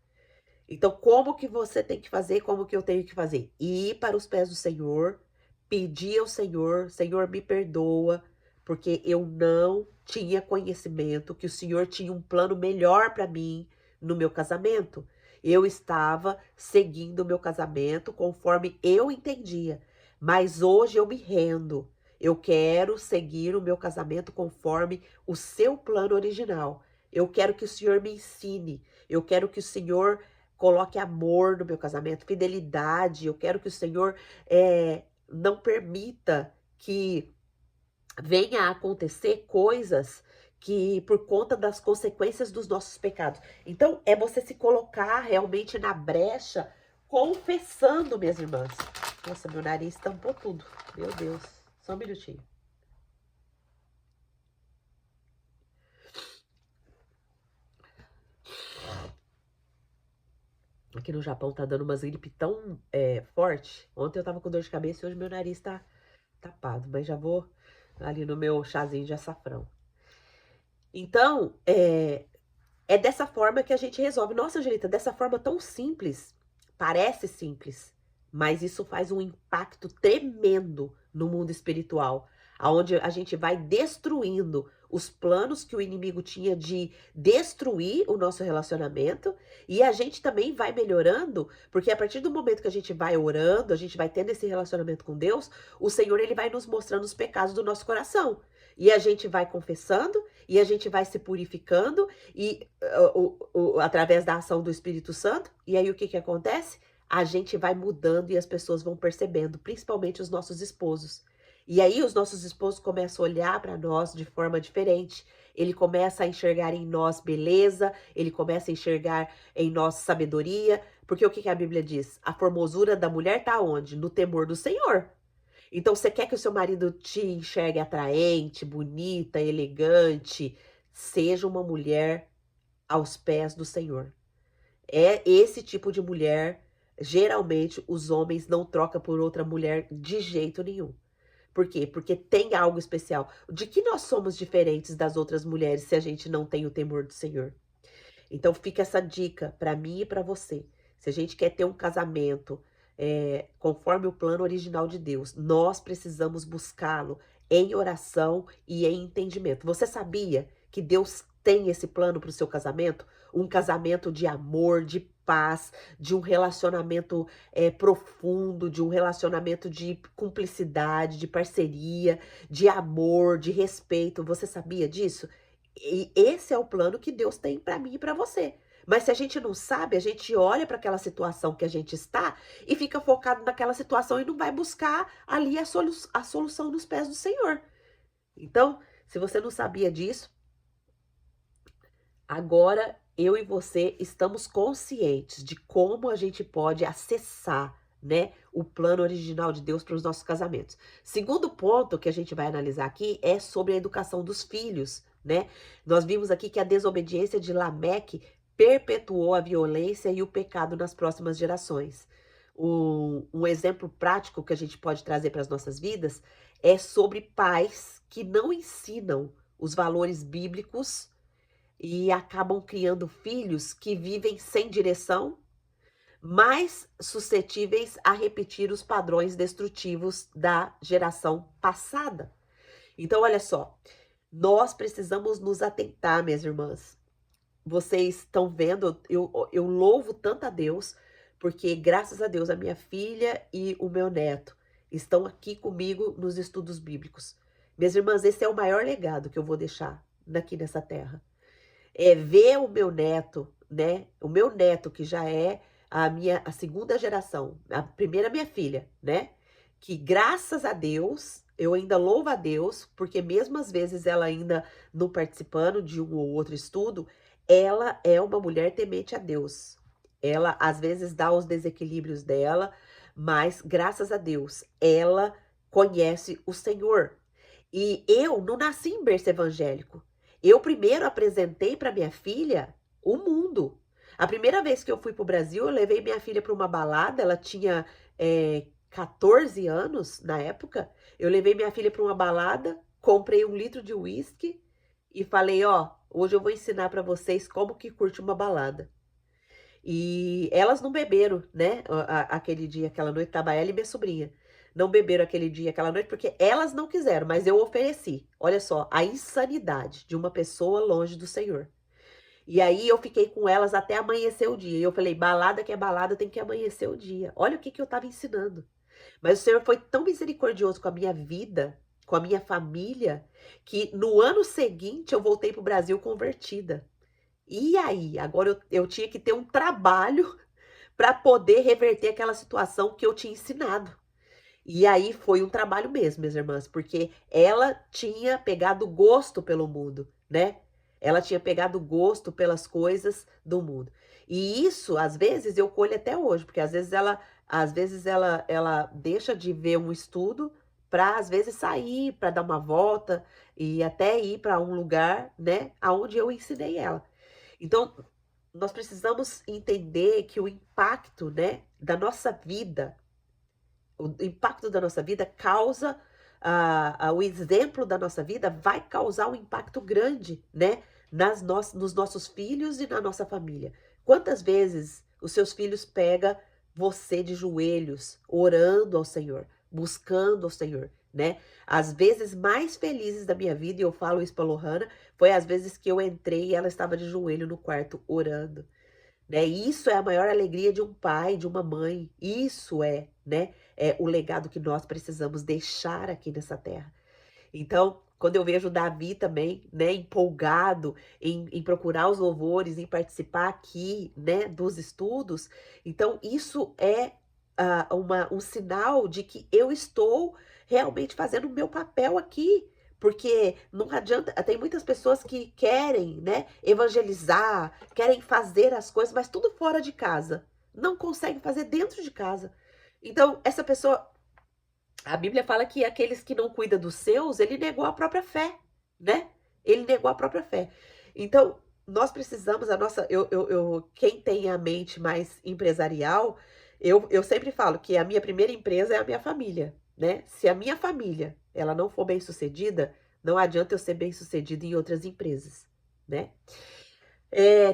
A: Então, como que você tem que fazer? Como que eu tenho que fazer? Ir para os pés do Senhor, pedir ao Senhor, Senhor, me perdoa, porque eu não tinha conhecimento que o Senhor tinha um plano melhor para mim no meu casamento. Eu estava seguindo o meu casamento conforme eu entendia, mas hoje eu me rendo. Eu quero seguir o meu casamento conforme o seu plano original. Eu quero que o Senhor me ensine. Eu quero que o Senhor coloque amor no meu casamento, fidelidade. Eu quero que o Senhor não permita que venha a acontecer coisas que por conta das consequências dos nossos pecados. Então, é você se colocar realmente na brecha, confessando, minhas irmãs. Nossa, meu nariz tampou tudo. Meu Deus. Só um minutinho. Aqui no Japão tá dando umas gripe tão forte. Ontem eu tava com dor de cabeça e hoje meu nariz tá tapado. Mas já vou ali no meu chazinho de açafrão. Então, é dessa forma que a gente resolve. Nossa, Angelita, dessa forma tão simples. Parece simples, mas isso faz um impacto tremendo no mundo espiritual, aonde a gente vai destruindo os planos que o inimigo tinha de destruir o nosso relacionamento, e a gente também vai melhorando, porque a partir do momento que a gente vai orando, a gente vai tendo esse relacionamento com Deus, o Senhor ele vai nos mostrando os pecados do nosso coração. E a gente vai confessando, e a gente vai se purificando, e através da ação do Espírito Santo. E aí o que acontece? A gente vai mudando e as pessoas vão percebendo, principalmente os nossos esposos. E aí os nossos esposos começam a olhar para nós de forma diferente. Ele começa a enxergar em nós beleza, ele começa a enxergar em nós sabedoria. Porque o que a Bíblia diz? A formosura da mulher está onde? No temor do Senhor. Então, você quer que o seu marido te enxergue atraente, bonita, elegante? Seja uma mulher aos pés do Senhor. É esse tipo de mulher, geralmente, os homens não trocam por outra mulher de jeito nenhum. Por quê? Porque tem algo especial. De que nós somos diferentes das outras mulheres se a gente não tem o temor do Senhor? Então, fica essa dica para mim e para você. Se a gente quer ter um casamento conforme o plano original de Deus, nós precisamos buscá-lo em oração e em entendimento. Você sabia que Deus tem esse plano para o seu casamento? Um casamento de amor, de paz, de um relacionamento profundo, de um relacionamento de cumplicidade, de parceria, de amor, de respeito. Você sabia disso? E esse é o plano que Deus tem para mim e para você. Mas se a gente não sabe, a gente olha para aquela situação que a gente está e fica focado naquela situação e não vai buscar ali a solução nos pés do Senhor. Então, se você não sabia disso, agora eu e você estamos conscientes de como a gente pode acessar, né, o plano original de Deus para os nossos casamentos. Segundo ponto que a gente vai analisar aqui é sobre a educação dos filhos, né? Nós vimos aqui que a desobediência de Lameque perpetuou a violência e o pecado nas próximas gerações. Um exemplo prático que a gente pode trazer para as nossas vidas é sobre pais que não ensinam os valores bíblicos e acabam criando filhos que vivem sem direção, mais suscetíveis a repetir os padrões destrutivos da geração passada. Então, olha só, nós precisamos nos atentar, minhas irmãs. Vocês estão vendo, eu louvo tanto a Deus, porque graças a Deus a minha filha e o meu neto estão aqui comigo nos estudos bíblicos. Minhas irmãs, esse é o maior legado que eu vou deixar aqui nessa terra. É ver o meu neto, né? O meu neto, que já é a segunda geração, a primeira minha filha, né? Que graças a Deus, eu ainda louvo a Deus, porque mesmo às vezes ela ainda não participando de um ou outro estudo, ela é uma mulher temente a Deus. Ela às vezes dá os desequilíbrios dela, mas graças a Deus, ela conhece o Senhor. E eu não nasci em berço evangélico. Eu primeiro apresentei para minha filha o mundo. A primeira vez que eu fui pro Brasil, eu levei minha filha para uma balada, ela tinha 14 anos na época. Eu levei minha filha para uma balada, comprei 1 litro de uísque e falei, ó, hoje eu vou ensinar para vocês como que curte uma balada. E elas não beberam, né, aquele dia, aquela noite, tava ela e minha sobrinha. Não beberam aquele dia, aquela noite, porque elas não quiseram, mas eu ofereci. Olha só, a insanidade de uma pessoa longe do Senhor. E aí eu fiquei com elas até amanhecer o dia. E eu falei, balada que é balada tem que amanhecer o dia. Olha o que que eu estava ensinando. Mas o Senhor foi tão misericordioso com a minha vida, com a minha família, que no ano seguinte eu voltei para o Brasil convertida. E aí, agora eu tinha que ter um trabalho para poder reverter aquela situação que eu tinha ensinado. E aí foi um trabalho mesmo, minhas irmãs, porque ela tinha pegado gosto pelo mundo, né? Ela tinha pegado gosto pelas coisas do mundo. E isso, às vezes, eu colho até hoje, porque às vezes ela deixa de ver um estudo para às vezes sair, para dar uma volta e até ir para um lugar, né, aonde eu ensinei ela. Então, nós precisamos entender que o impacto, né, da nossa vida, o impacto da nossa vida causa, o exemplo da nossa vida vai causar um impacto grande, né, nos nossos filhos e na nossa família. Quantas vezes os seus filhos pegam você de joelhos, orando ao Senhor, buscando ao Senhor, né? As vezes mais felizes da minha vida, e eu falo isso para Lohana, foi as vezes que eu entrei e ela estava de joelho no quarto orando, né? Isso é a maior alegria de um pai, de uma mãe. Isso é, né, é o legado que nós precisamos deixar aqui nessa terra. Então, quando eu vejo Davi também, né, empolgado em procurar os louvores, em participar aqui, né, dos estudos, então isso é um sinal de que eu estou realmente fazendo o meu papel aqui. Porque não adianta, tem muitas pessoas que querem, né, evangelizar, querem fazer as coisas, mas tudo fora de casa. Não conseguem fazer dentro de casa. Então, essa pessoa, a Bíblia fala que aqueles que não cuidam dos seus, ele negou a própria fé, né? Ele negou a própria fé. Então, nós precisamos, quem tem a mente mais empresarial, eu sempre falo que a minha primeira empresa é a minha família, né? Se a minha família, ela não for bem sucedida, não adianta eu ser bem sucedida em outras empresas, né?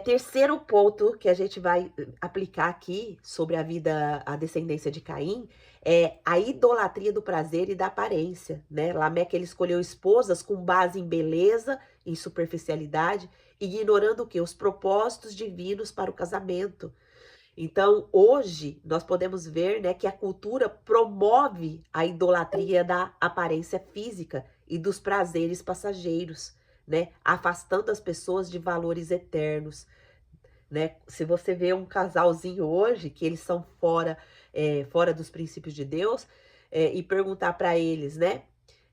A: Terceiro ponto que a gente vai aplicar aqui sobre a vida, a descendência de Caim, é a idolatria do prazer e da aparência, né? Lameque, ele escolheu esposas com base em beleza, em superficialidade, ignorando o quê? Os propósitos divinos para o casamento. Então, hoje, nós podemos ver, né, que a cultura promove a idolatria da aparência física e dos prazeres passageiros, né, afastando as pessoas de valores eternos, né? Se você vê um casalzinho hoje, que eles são fora dos princípios de Deus, e perguntar para eles, né,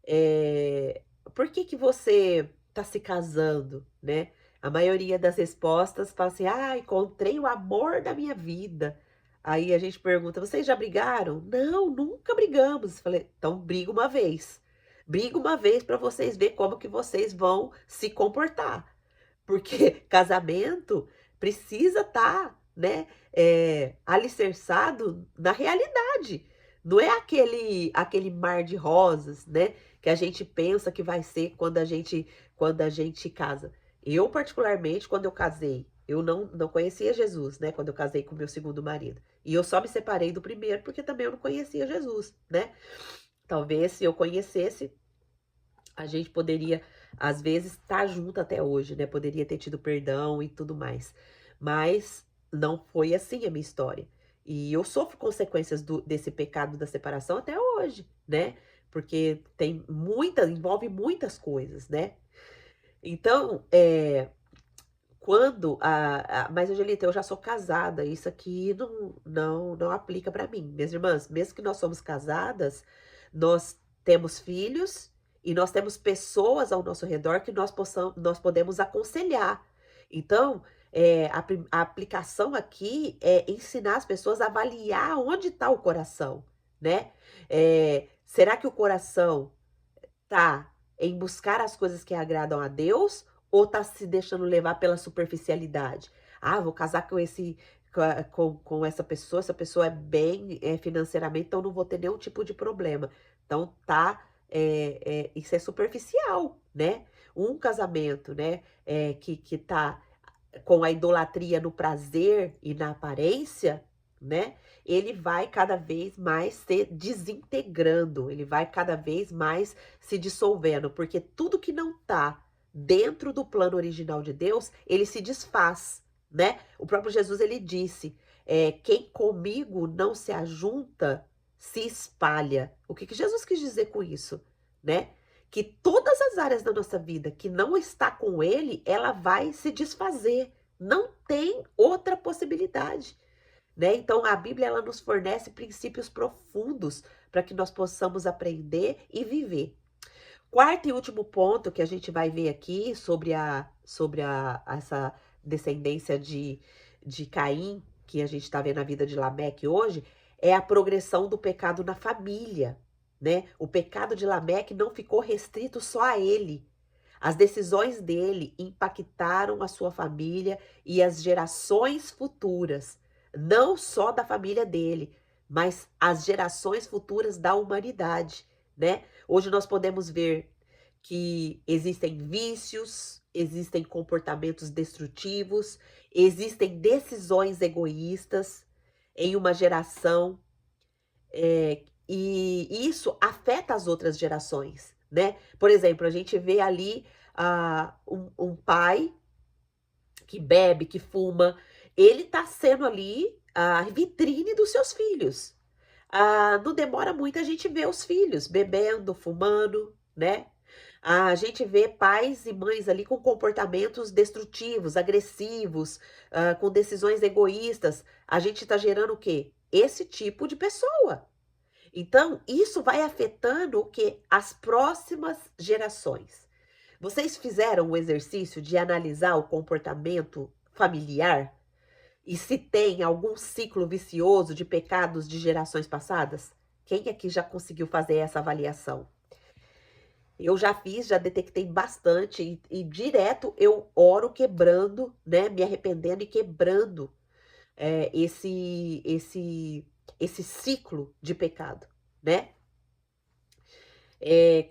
A: é, por que que você está se casando, né? A maioria das respostas fala assim, encontrei o amor da minha vida. Aí a gente pergunta, vocês já brigaram? Não, nunca brigamos. Falei, então briga uma vez. Briga uma vez para vocês verem como que vocês vão se comportar. Porque casamento precisa estar, né, alicerçado na realidade. Não é aquele mar de rosas, né, que a gente pensa que vai ser quando a gente casa. Eu, particularmente, quando eu casei, eu não conhecia Jesus, né, quando eu casei com meu segundo marido. E eu só me separei do primeiro porque também eu não conhecia Jesus, né? Talvez se eu conhecesse, a gente poderia, às vezes, estar junto até hoje, né? Poderia ter tido perdão e tudo mais. Mas não foi assim a minha história. E eu sofro consequências desse pecado da separação até hoje, né? Porque envolve muitas coisas, né? Então, mas, Angelita, eu já sou casada, isso aqui não aplica para mim. Minhas irmãs, mesmo que nós somos casadas, nós temos filhos e nós temos pessoas ao nosso redor que nós podemos aconselhar. Então, a aplicação aqui é ensinar as pessoas a avaliar onde está o coração, né? Será que o coração tá em buscar as coisas que agradam a Deus ou tá se deixando levar pela superficialidade? Ah, vou casar com com essa pessoa é bem financeiramente, então não vou ter nenhum tipo de problema. Então tá, isso é superficial, né? Um casamento, né, que tá com a idolatria no prazer e na aparência, né? Ele vai cada vez mais se desintegrando, ele vai cada vez mais se dissolvendo, porque tudo que não tá dentro do plano original de Deus, ele se desfaz, né? O próprio Jesus ele disse: quem comigo não se ajunta, se espalha. O que que Jesus quis dizer com isso, né? Que todas as áreas da nossa vida que não está com ele, ela vai se desfazer. Não tem outra possibilidade, né? Então a Bíblia ela nos fornece princípios profundos para que nós possamos aprender e viver. Quarto e último ponto que a gente vai ver aqui sobre essa descendência de Caim, que a gente está vendo na vida de Lameque hoje, é a progressão do pecado na família, né? O pecado de Lameque não ficou restrito só a ele. As decisões dele impactaram a sua família e as gerações futuras, não só da família dele, mas as gerações futuras da humanidade, né? Hoje nós podemos ver que existem vícios, existem comportamentos destrutivos, existem decisões egoístas em uma geração, e isso afeta as outras gerações, né? Por exemplo, a gente vê ali um pai que bebe, que fuma, ele tá sendo ali a vitrine dos seus filhos. Não demora muito a gente vê os filhos bebendo, fumando, né? A gente vê pais e mães ali com comportamentos destrutivos, agressivos, com decisões egoístas. A gente tá gerando o quê? Esse tipo de pessoa. Então, isso vai afetando o quê? As próximas gerações. Vocês fizeram o exercício de analisar o comportamento familiar e se tem algum ciclo vicioso de pecados de gerações passadas? Quem aqui já conseguiu fazer essa avaliação? Eu já fiz, já detectei bastante e direto eu oro quebrando, né? Me arrependendo e quebrando esse ciclo de pecado, né?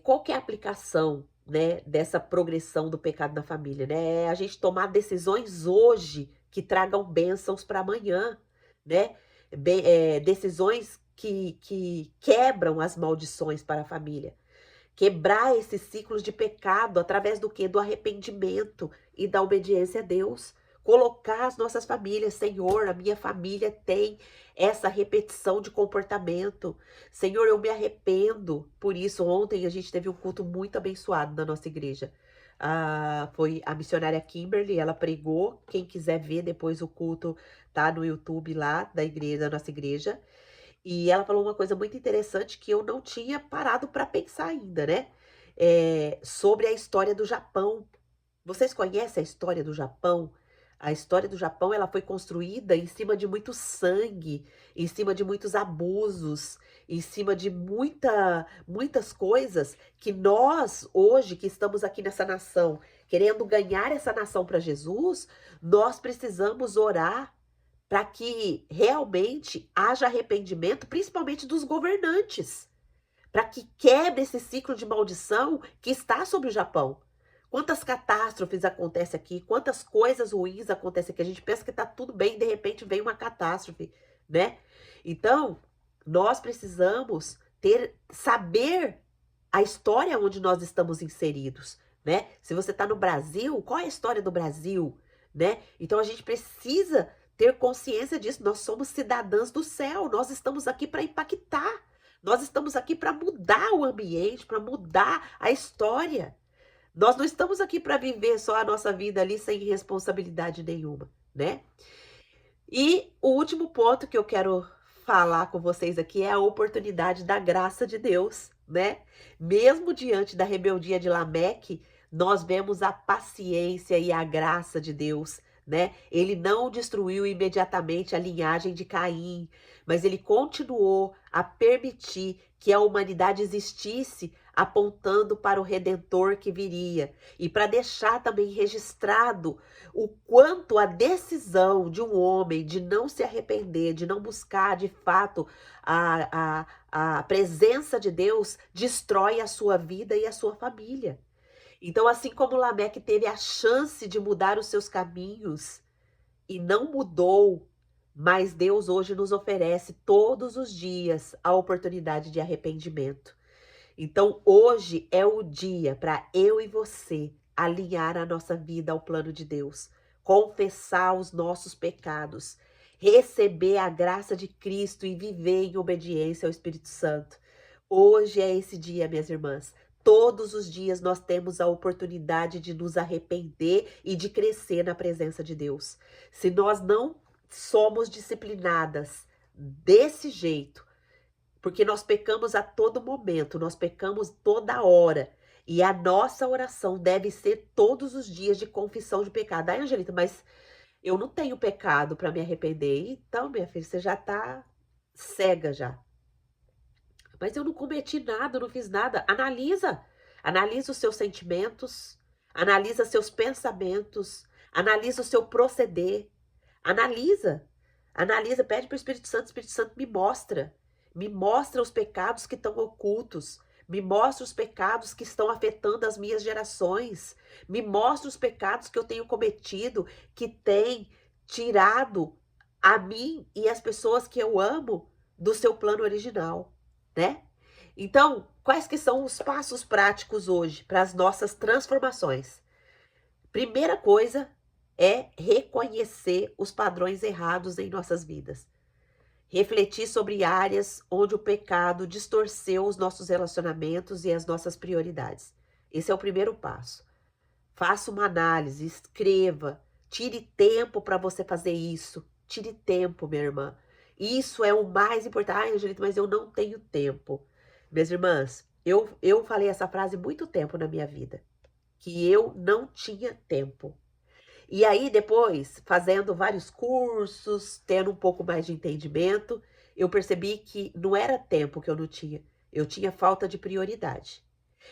A: Qual que é a aplicação, né, dessa progressão do pecado na família, né? É a gente tomar decisões hoje que tragam bênçãos para amanhã, né? Decisões que quebram as maldições para a família. Quebrar esses ciclos de pecado através do quê? Do arrependimento e da obediência a Deus. Colocar as nossas famílias, Senhor, a minha família tem essa repetição de comportamento. Senhor, eu me arrependo. Por isso, ontem a gente teve um culto muito abençoado na nossa igreja. Foi a missionária Kimberly, ela pregou. Quem quiser ver depois o culto, tá no YouTube lá da igreja, da nossa igreja. E ela falou uma coisa muito interessante que eu não tinha parado para pensar ainda, né? Sobre a história do Japão. Vocês conhecem a história do Japão? A história do Japão, ela foi construída em cima de muito sangue, em cima de muitos abusos, em cima de muitas coisas que nós, hoje, que estamos aqui nessa nação, querendo ganhar essa nação para Jesus, nós precisamos orar para que realmente haja arrependimento, principalmente dos governantes, para que quebre esse ciclo de maldição que está sobre o Japão. Quantas catástrofes acontecem aqui, quantas coisas ruins acontecem aqui. A gente pensa que está tudo bem, de repente vem uma catástrofe, né? Então, nós precisamos saber a história onde nós estamos inseridos, né? Se você está no Brasil, qual é a história do Brasil, né? Então a gente precisa ter consciência disso. Nós somos cidadãs do céu, nós estamos aqui para impactar, nós estamos aqui para mudar o ambiente, para mudar a história. Nós não estamos aqui para viver só a nossa vida ali sem responsabilidade nenhuma, né? E o último ponto que eu quero falar com vocês aqui é a oportunidade da graça de Deus, né? Mesmo diante da rebeldia de Lameque, nós vemos a paciência e a graça de Deus, né? Ele não destruiu imediatamente a linhagem de Caim, mas ele continuou a permitir que a humanidade existisse apontando para o Redentor que viria, e para deixar também registrado o quanto a decisão de um homem de não se arrepender, de não buscar de fato a presença de Deus, destrói a sua vida e a sua família. Então, assim como Lameque teve a chance de mudar os seus caminhos e não mudou, mas Deus hoje nos oferece todos os dias a oportunidade de arrependimento. Então, hoje é o dia para eu e você alinhar a nossa vida ao plano de Deus, confessar os nossos pecados, receber a graça de Cristo e viver em obediência ao Espírito Santo. Hoje é esse dia, minhas irmãs. Todos os dias nós temos a oportunidade de nos arrepender e de crescer na presença de Deus. Se nós não somos disciplinadas desse jeito, porque nós pecamos a todo momento, nós pecamos toda hora. E a nossa oração deve ser todos os dias de confissão de pecado. Ai, Angelita, mas eu não tenho pecado para me arrepender. Então, minha filha, você já está cega já. Mas eu não cometi nada, eu não fiz nada. Analisa. Analisa os seus sentimentos. Analisa seus pensamentos. Analisa o seu proceder. Analisa. Analisa, pede para o Espírito Santo me mostra. Me mostra os pecados que estão ocultos. Me mostra os pecados que estão afetando as minhas gerações. Me mostra os pecados que eu tenho cometido, que têm tirado a mim e as pessoas que eu amo do seu plano original, né? Então, quais que são os passos práticos hoje para as nossas transformações? Primeira coisa é reconhecer os padrões errados em nossas vidas. Refletir sobre áreas onde o pecado distorceu os nossos relacionamentos e as nossas prioridades. Esse é o primeiro passo. Faça uma análise, escreva, tire tempo para você fazer isso. Tire tempo, minha irmã. Isso é o mais importante. Ai, Angelita, mas eu não tenho tempo. Minhas irmãs, eu falei essa frase muito tempo na minha vida, que eu não tinha tempo. E aí, depois, fazendo vários cursos, tendo um pouco mais de entendimento, eu percebi que não era tempo que eu tinha falta de prioridade.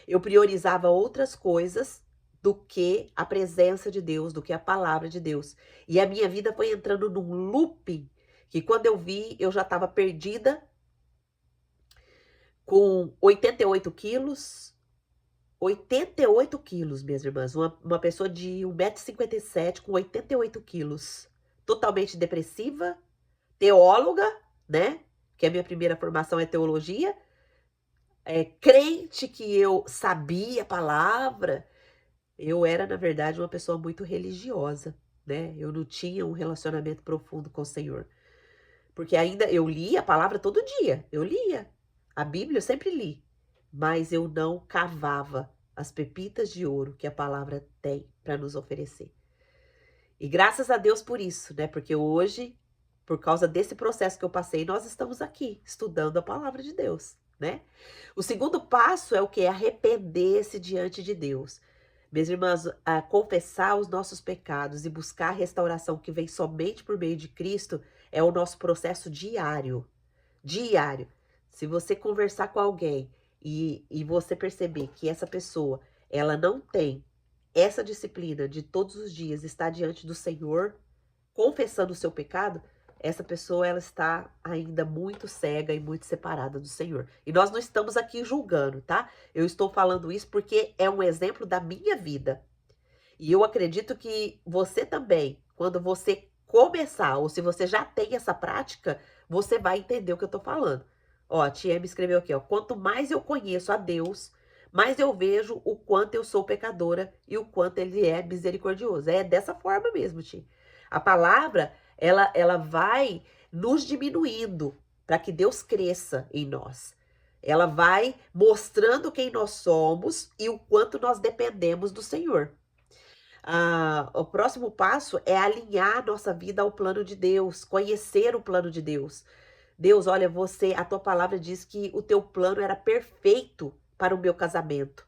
A: Eu priorizava outras coisas do que a presença de Deus, do que a palavra de Deus. E a minha vida foi entrando num looping, que quando eu vi, eu já estava perdida, com 88 quilos, 88 quilos, minhas irmãs. Uma pessoa de 1,57 m com 88 quilos. Totalmente depressiva, teóloga, né? Que a minha primeira formação é teologia. Crente que eu sabia a palavra. Eu era, na verdade, uma pessoa muito religiosa, né? Eu não tinha um relacionamento profundo com o Senhor. Porque ainda eu lia a palavra todo dia. Eu lia. A Bíblia eu sempre li. Mas eu não cavava as pepitas de ouro que a palavra tem para nos oferecer. E graças a Deus por isso, né? Porque hoje, por causa desse processo que eu passei, nós estamos aqui estudando a palavra de Deus, né? O segundo passo é o que? Arrepender-se diante de Deus. Minhas irmãs, confessar os nossos pecados e buscar a restauração que vem somente por meio de Cristo é o nosso processo diário. Diário. Se você conversar com alguém e você perceber que essa pessoa, ela não tem essa disciplina de todos os dias estar diante do Senhor, confessando o seu pecado, essa pessoa, ela está ainda muito cega e muito separada do Senhor. E nós não estamos aqui julgando, tá? Eu estou falando isso porque é um exemplo da minha vida. E eu acredito que você também, quando você começar, ou se você já tem essa prática, você vai entender o que eu tô falando. Ó, a Tia me escreveu aqui, ó. Quanto mais eu conheço a Deus, mais eu vejo o quanto eu sou pecadora e o quanto Ele é misericordioso. É dessa forma mesmo, Tia. A palavra, ela vai nos diminuindo para que Deus cresça em nós. Ela vai mostrando quem nós somos e o quanto nós dependemos do Senhor. O próximo passo é alinhar nossa vida ao plano de Deus, conhecer o plano de Deus. Deus, olha, a tua palavra diz que o teu plano era perfeito para o meu casamento.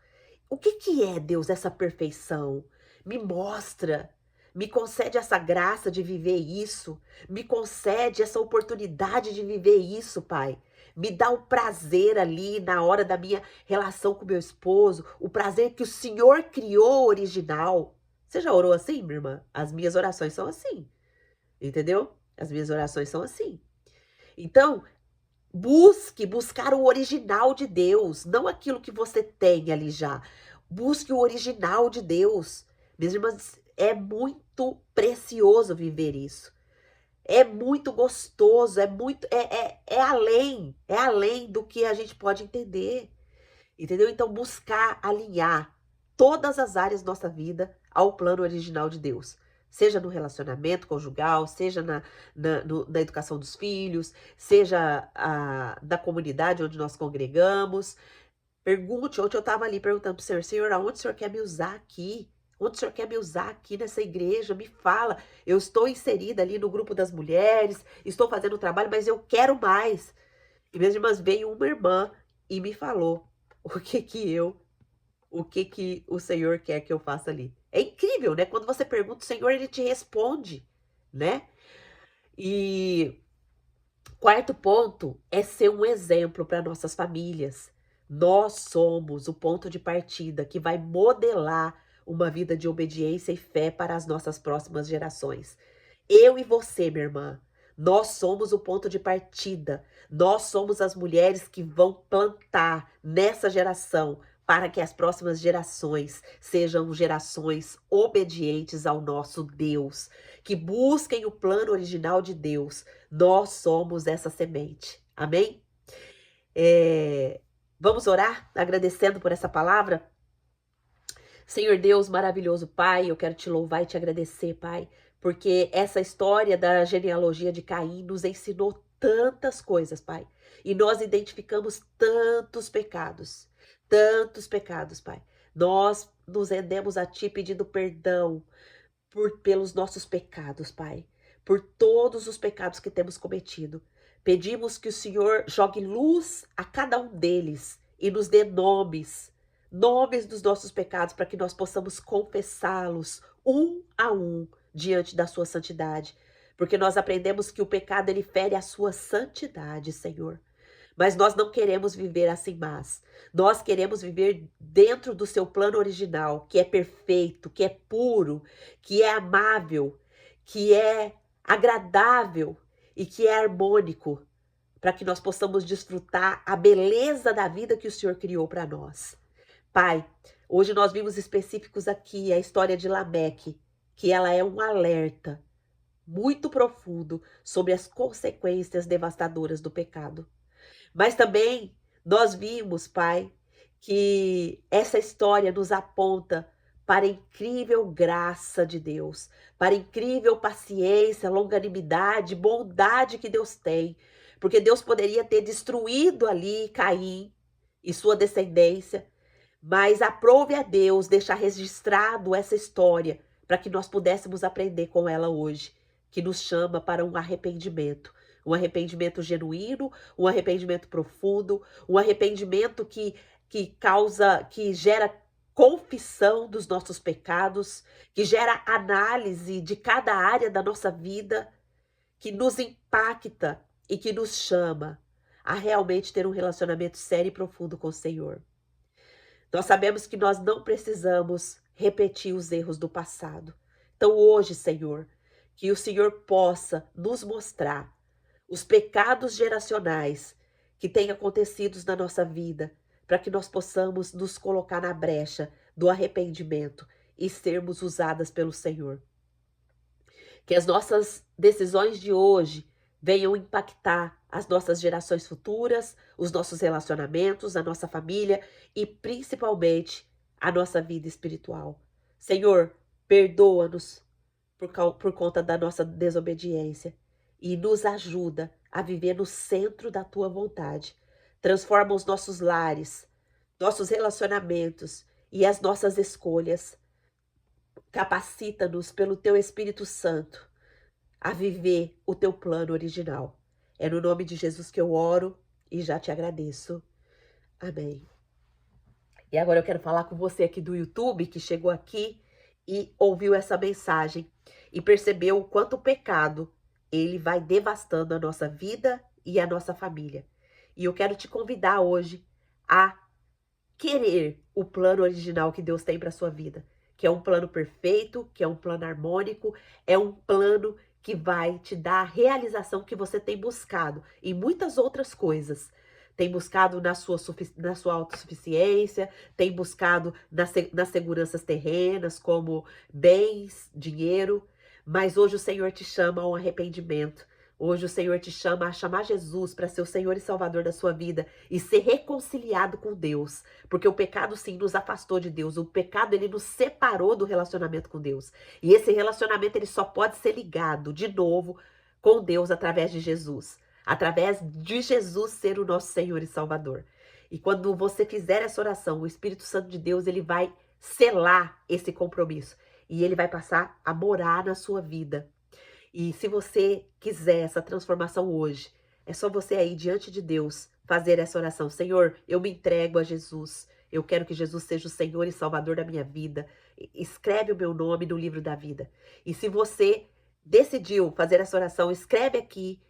A: O que é, Deus, essa perfeição? Me mostra. Me concede essa graça de viver isso. Me concede essa oportunidade de viver isso, Pai. Me dá o prazer ali na hora da minha relação com meu esposo, o prazer que o Senhor criou original. Você já orou assim, minha irmã? As minhas orações são assim, entendeu? As minhas orações são assim. Então, buscar o original de Deus, não aquilo que você tem ali já. Busque o original de Deus. Minhas irmãs, é muito precioso viver isso. É muito gostoso, é além do que a gente pode entender. Entendeu? Então, buscar alinhar todas as áreas da nossa vida ao plano original de Deus. Seja no relacionamento conjugal, seja na educação dos filhos, seja na comunidade onde nós congregamos. Pergunte, ontem eu estava ali perguntando para o Senhor, Senhor, aonde o Senhor quer me usar aqui? Onde o Senhor quer me usar aqui nessa igreja? Me fala. Eu estou inserida ali no grupo das mulheres, estou fazendo o trabalho, mas eu quero mais. E minhas irmãs, veio uma irmã e me falou o que o Senhor quer que eu faça ali. É incrível, né? Quando você pergunta, o Senhor, ele te responde, né? E quarto ponto é ser um exemplo para nossas famílias. Nós somos o ponto de partida que vai modelar uma vida de obediência e fé para as nossas próximas gerações. Eu e você, minha irmã, nós somos o ponto de partida. Nós somos as mulheres que vão plantar nessa geração para que as próximas gerações sejam gerações obedientes ao nosso Deus, que busquem o plano original de Deus. Nós somos essa semente. Amém? Vamos orar agradecendo por essa palavra? Senhor Deus, maravilhoso Pai, eu quero te louvar e te agradecer, Pai, porque essa história da genealogia de Caim nos ensinou tantas coisas, Pai. E nós identificamos tantos pecados, Pai. Nós nos rendemos a Ti pedindo perdão pelos nossos pecados, Pai, por todos os pecados que temos cometido. Pedimos que o Senhor jogue luz a cada um deles e nos dê nomes dos nossos pecados, para que nós possamos confessá-los um a um diante da sua santidade. Porque nós aprendemos que o pecado ele fere a sua santidade, Senhor. Mas nós não queremos viver assim mais. Nós queremos viver dentro do seu plano original, que é perfeito, que é puro, que é amável, que é agradável e que é harmônico, para que nós possamos desfrutar a beleza da vida que o Senhor criou para nós. Pai, hoje nós vimos específicos aqui a história de Lameque, que ela é um alerta muito profundo sobre as consequências devastadoras do pecado. Mas também nós vimos, Pai, que essa história nos aponta para a incrível graça de Deus, para a incrível paciência, longanimidade, bondade que Deus tem. Porque Deus poderia ter destruído ali Caim e sua descendência, mas aprove a Deus deixar registrado essa história para que nós pudéssemos aprender com ela hoje, que nos chama para um arrependimento genuíno, um arrependimento profundo, um arrependimento que gera confissão dos nossos pecados, que gera análise de cada área da nossa vida, que nos impacta e que nos chama a realmente ter um relacionamento sério e profundo com o Senhor. Nós sabemos que nós não precisamos repetir os erros do passado. Então hoje, Senhor, que o Senhor possa nos mostrar os pecados geracionais que têm acontecido na nossa vida, para que nós possamos nos colocar na brecha do arrependimento e sermos usadas pelo Senhor. Que as nossas decisões de hoje venham impactar as nossas gerações futuras, os nossos relacionamentos, a nossa família e principalmente a nossa vida espiritual. Senhor, perdoa-nos por conta da nossa desobediência e nos ajuda a viver no centro da tua vontade. Transforma os nossos lares, nossos relacionamentos e as nossas escolhas. Capacita-nos pelo teu Espírito Santo a viver o teu plano original. É no nome de Jesus que eu oro e já te agradeço. Amém. E agora eu quero falar com você aqui do YouTube, que chegou aqui e ouviu essa mensagem e percebeu o quanto o pecado ele vai devastando a nossa vida e a nossa família. E eu quero te convidar hoje a querer o plano original que Deus tem para sua vida, que é um plano perfeito, que é um plano harmônico, é um plano que vai te dar a realização que você tem buscado em muitas outras coisas. Tem buscado na sua autossuficiência, tem buscado nas seguranças terrenas, como bens, dinheiro, mas hoje o Senhor te chama a um arrependimento. Hoje o Senhor te chama a chamar Jesus para ser o Senhor e Salvador da sua vida e ser reconciliado com Deus. Porque o pecado, sim, nos afastou de Deus. O pecado, ele nos separou do relacionamento com Deus. E esse relacionamento, ele só pode ser ligado de novo com Deus através de Jesus. Através de Jesus ser o nosso Senhor e Salvador. E quando você fizer essa oração, o Espírito Santo de Deus, ele vai selar esse compromisso. E ele vai passar a morar na sua vida. E se você quiser essa transformação hoje, é só você aí diante de Deus fazer essa oração. Senhor, eu me entrego a Jesus. Eu quero que Jesus seja o Senhor e Salvador da minha vida. Escreve o meu nome no livro da vida. E se você decidiu fazer essa oração, escreve aqui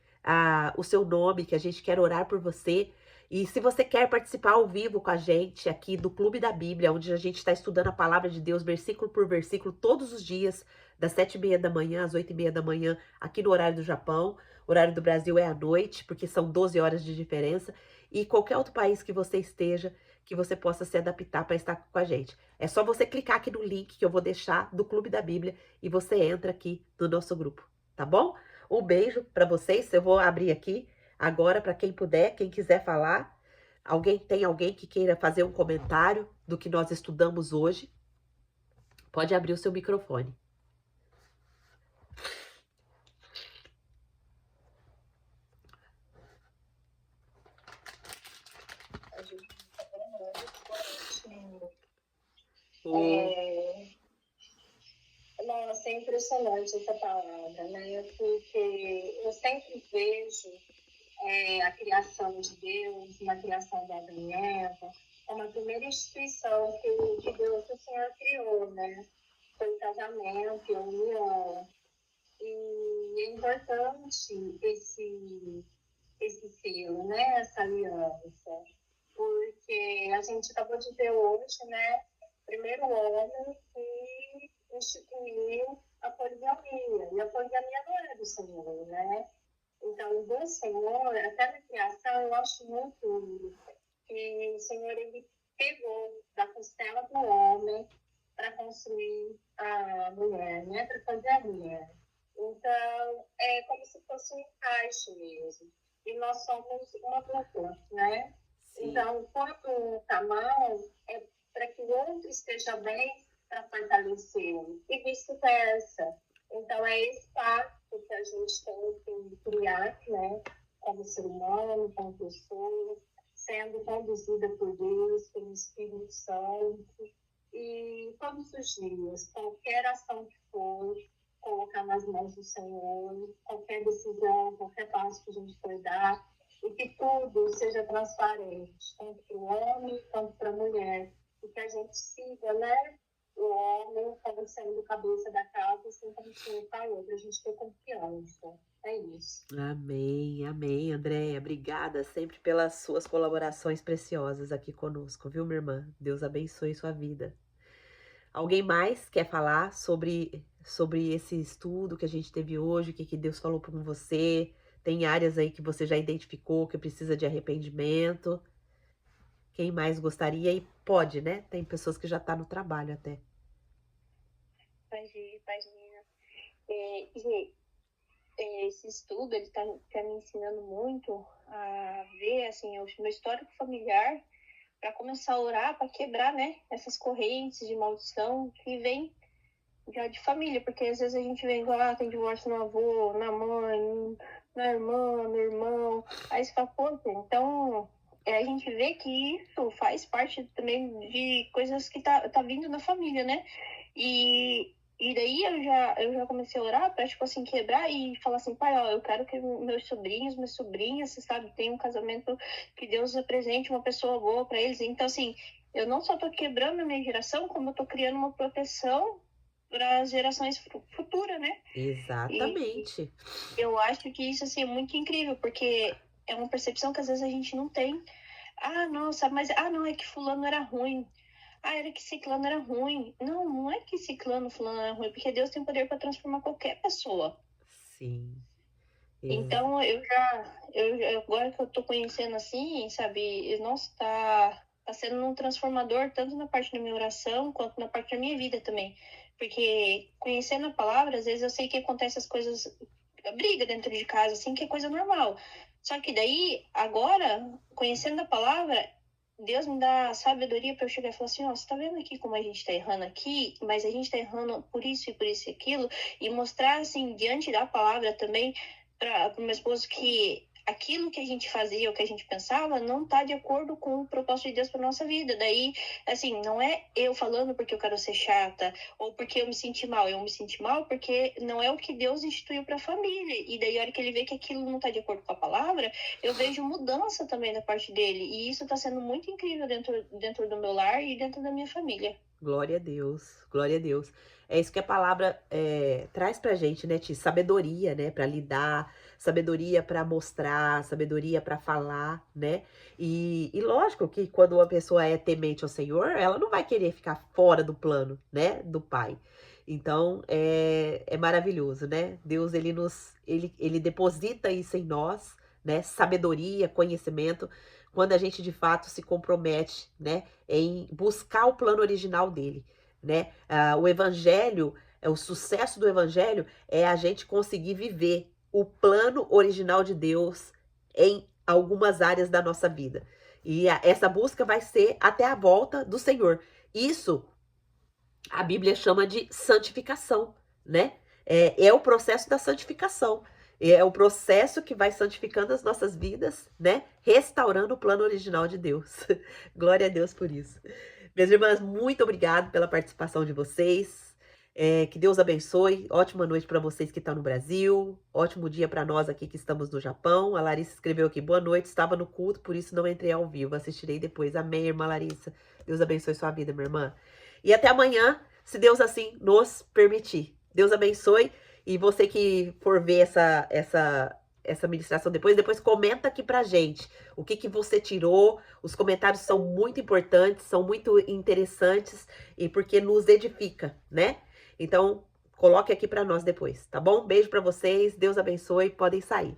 A: o seu nome, que a gente quer orar por você. E se você quer participar ao vivo com a gente aqui do Clube da Bíblia, onde a gente está estudando a palavra de Deus, versículo por versículo, todos os dias, das 7h30 da manhã às 8h30 da manhã, aqui no horário do Japão. O horário do Brasil é à noite, porque são 12 horas de diferença. E qualquer outro país que você esteja, que você possa se adaptar para estar com a gente. É só você clicar aqui no link que eu vou deixar do Clube da Bíblia e você entra aqui no nosso grupo, tá bom? Um beijo para vocês. Eu vou abrir aqui agora para quem puder, quem quiser falar. Tem alguém que queira fazer um comentário do que nós estudamos hoje? Pode abrir o seu microfone.
B: Nossa, é impressionante essa palavra, né? Porque eu sempre vejo a criação de Deus, na criação da Adão e Eva, como a primeira instituição que Deus, que o Senhor criou, né? Foi o casamento, a união. E é importante esse selo, né? Essa aliança. Porque a gente acabou de ver hoje, né? O primeiro homem que instituiu a poligamia. E a poligamia não é do Senhor, né? Então, do Senhor, até na criação, eu acho muito lindo que o Senhor, ele pegou da costela do homem para construir a mulher, né? Para fazer a mulher. Então, é como se fosse um encaixe mesmo. E nós somos uma dupla, né?
A: Sim.
B: Então, quando está mal, é para que o outro esteja bem para fortalecê-lo. E vice-versa. Então, é esse pacto que a gente tem que criar, né? Como ser humano, como pessoa, sendo conduzida por Deus, pelo Espírito Santo. E todos os dias, qualquer ação que for, colocar nas mãos do Senhor, qualquer decisão, qualquer passo que a gente for dar, e que tudo seja transparente, tanto para o homem quanto para a mulher, e que a gente siga, né, o homem como sendo cabeça da casa, assim como o Senhor falou, para a gente ter confiança. É isso.
A: Amém, amém, Andréia. Obrigada sempre pelas suas colaborações preciosas aqui conosco, viu, minha irmã? Deus abençoe sua vida. Alguém mais quer falar sobre esse estudo que a gente teve hoje? O que Deus falou com você? Tem áreas aí que você já identificou que precisa de arrependimento? Quem mais gostaria? E pode, né? Tem pessoas que já estão no trabalho até.
C: Pode ir, esse estudo, ele tá me ensinando muito a ver, assim, o meu histórico familiar, para começar a orar, para quebrar, né, essas correntes de maldição que vem já de família, porque às vezes a gente vê, tem divórcio no avô, na mãe, na irmã, no irmão, aí você fala, pô, então a gente vê que isso faz parte também de coisas que tá vindo na família, né? E daí eu já comecei a orar pra, tipo assim, quebrar e falar assim, pai, ó, eu quero que meus sobrinhos, minhas sobrinhas, você sabe, tenham um casamento que Deus apresente uma pessoa boa pra eles. Então, assim, eu não só tô quebrando a minha geração, como eu tô criando uma proteção para as gerações futuras, né?
A: Exatamente.
C: E eu acho que isso assim, é muito incrível, porque é uma percepção que às vezes a gente não tem. Ah, nossa, mas não, é que fulano era ruim. Ah, era que ciclano era ruim. Não, não é que ciclano, fulano era ruim, porque Deus tem poder para transformar qualquer pessoa.
A: Sim.
C: Então, agora que eu tô conhecendo assim, sabe, nossa, tá sendo um transformador tanto na parte da minha oração quanto na parte da minha vida também. Porque conhecendo a palavra, às vezes eu sei que acontece as coisas, briga dentro de casa, assim, que é coisa normal. Só que daí, agora, conhecendo a palavra, Deus me dá sabedoria para eu chegar e falar assim, ó, você tá vendo aqui como a gente tá errando aqui, mas a gente tá errando por isso e por isso e aquilo, e mostrar, assim, diante da palavra também, para o meu esposo que aquilo que a gente fazia, o que a gente pensava, não está de acordo com o propósito de Deus para nossa vida. Daí, assim, não é eu falando porque eu quero ser chata ou porque eu me senti mal. Eu me senti mal porque não é o que Deus instituiu para a família. E daí, a hora que ele vê que aquilo não está de acordo com a palavra, eu vejo mudança também da parte dele. E isso está sendo muito incrível dentro do meu lar e dentro da minha família.
A: Glória a Deus, glória a Deus. É isso que a palavra traz pra gente, né, Ti? Sabedoria, né, pra lidar, sabedoria pra mostrar, sabedoria pra falar, né? E lógico que quando uma pessoa é temente ao Senhor, ela não vai querer ficar fora do plano, né, do Pai. Então, é maravilhoso, né? Deus, ele deposita isso em nós, né? Sabedoria, conhecimento, quando a gente de fato se compromete, né, em buscar o plano original dele, né? O evangelho, o sucesso do evangelho é a gente conseguir viver o plano original de Deus em algumas áreas da nossa vida. E essa busca vai ser até a volta do Senhor. Isso a Bíblia chama de santificação, né? É o processo da santificação. É o processo que vai santificando as nossas vidas, né? Restaurando o plano original de Deus. Glória a Deus por isso. Minhas irmãs, muito obrigado pela participação de vocês. Que Deus abençoe. Ótima noite para vocês que estão no Brasil. Ótimo dia para nós aqui que estamos no Japão. A Larissa escreveu aqui: boa noite, estava no culto, por isso não entrei ao vivo. Assistirei depois. Amém, irmã Larissa. Deus abençoe sua vida, minha irmã. E até amanhã, se Deus assim nos permitir. Deus abençoe. E você que for ver essa ministração depois comenta aqui pra gente o que você tirou. Os comentários são muito importantes, são muito interessantes e porque nos edifica, né? Então, coloque aqui pra nós depois, tá bom? Beijo pra vocês, Deus abençoe, podem sair.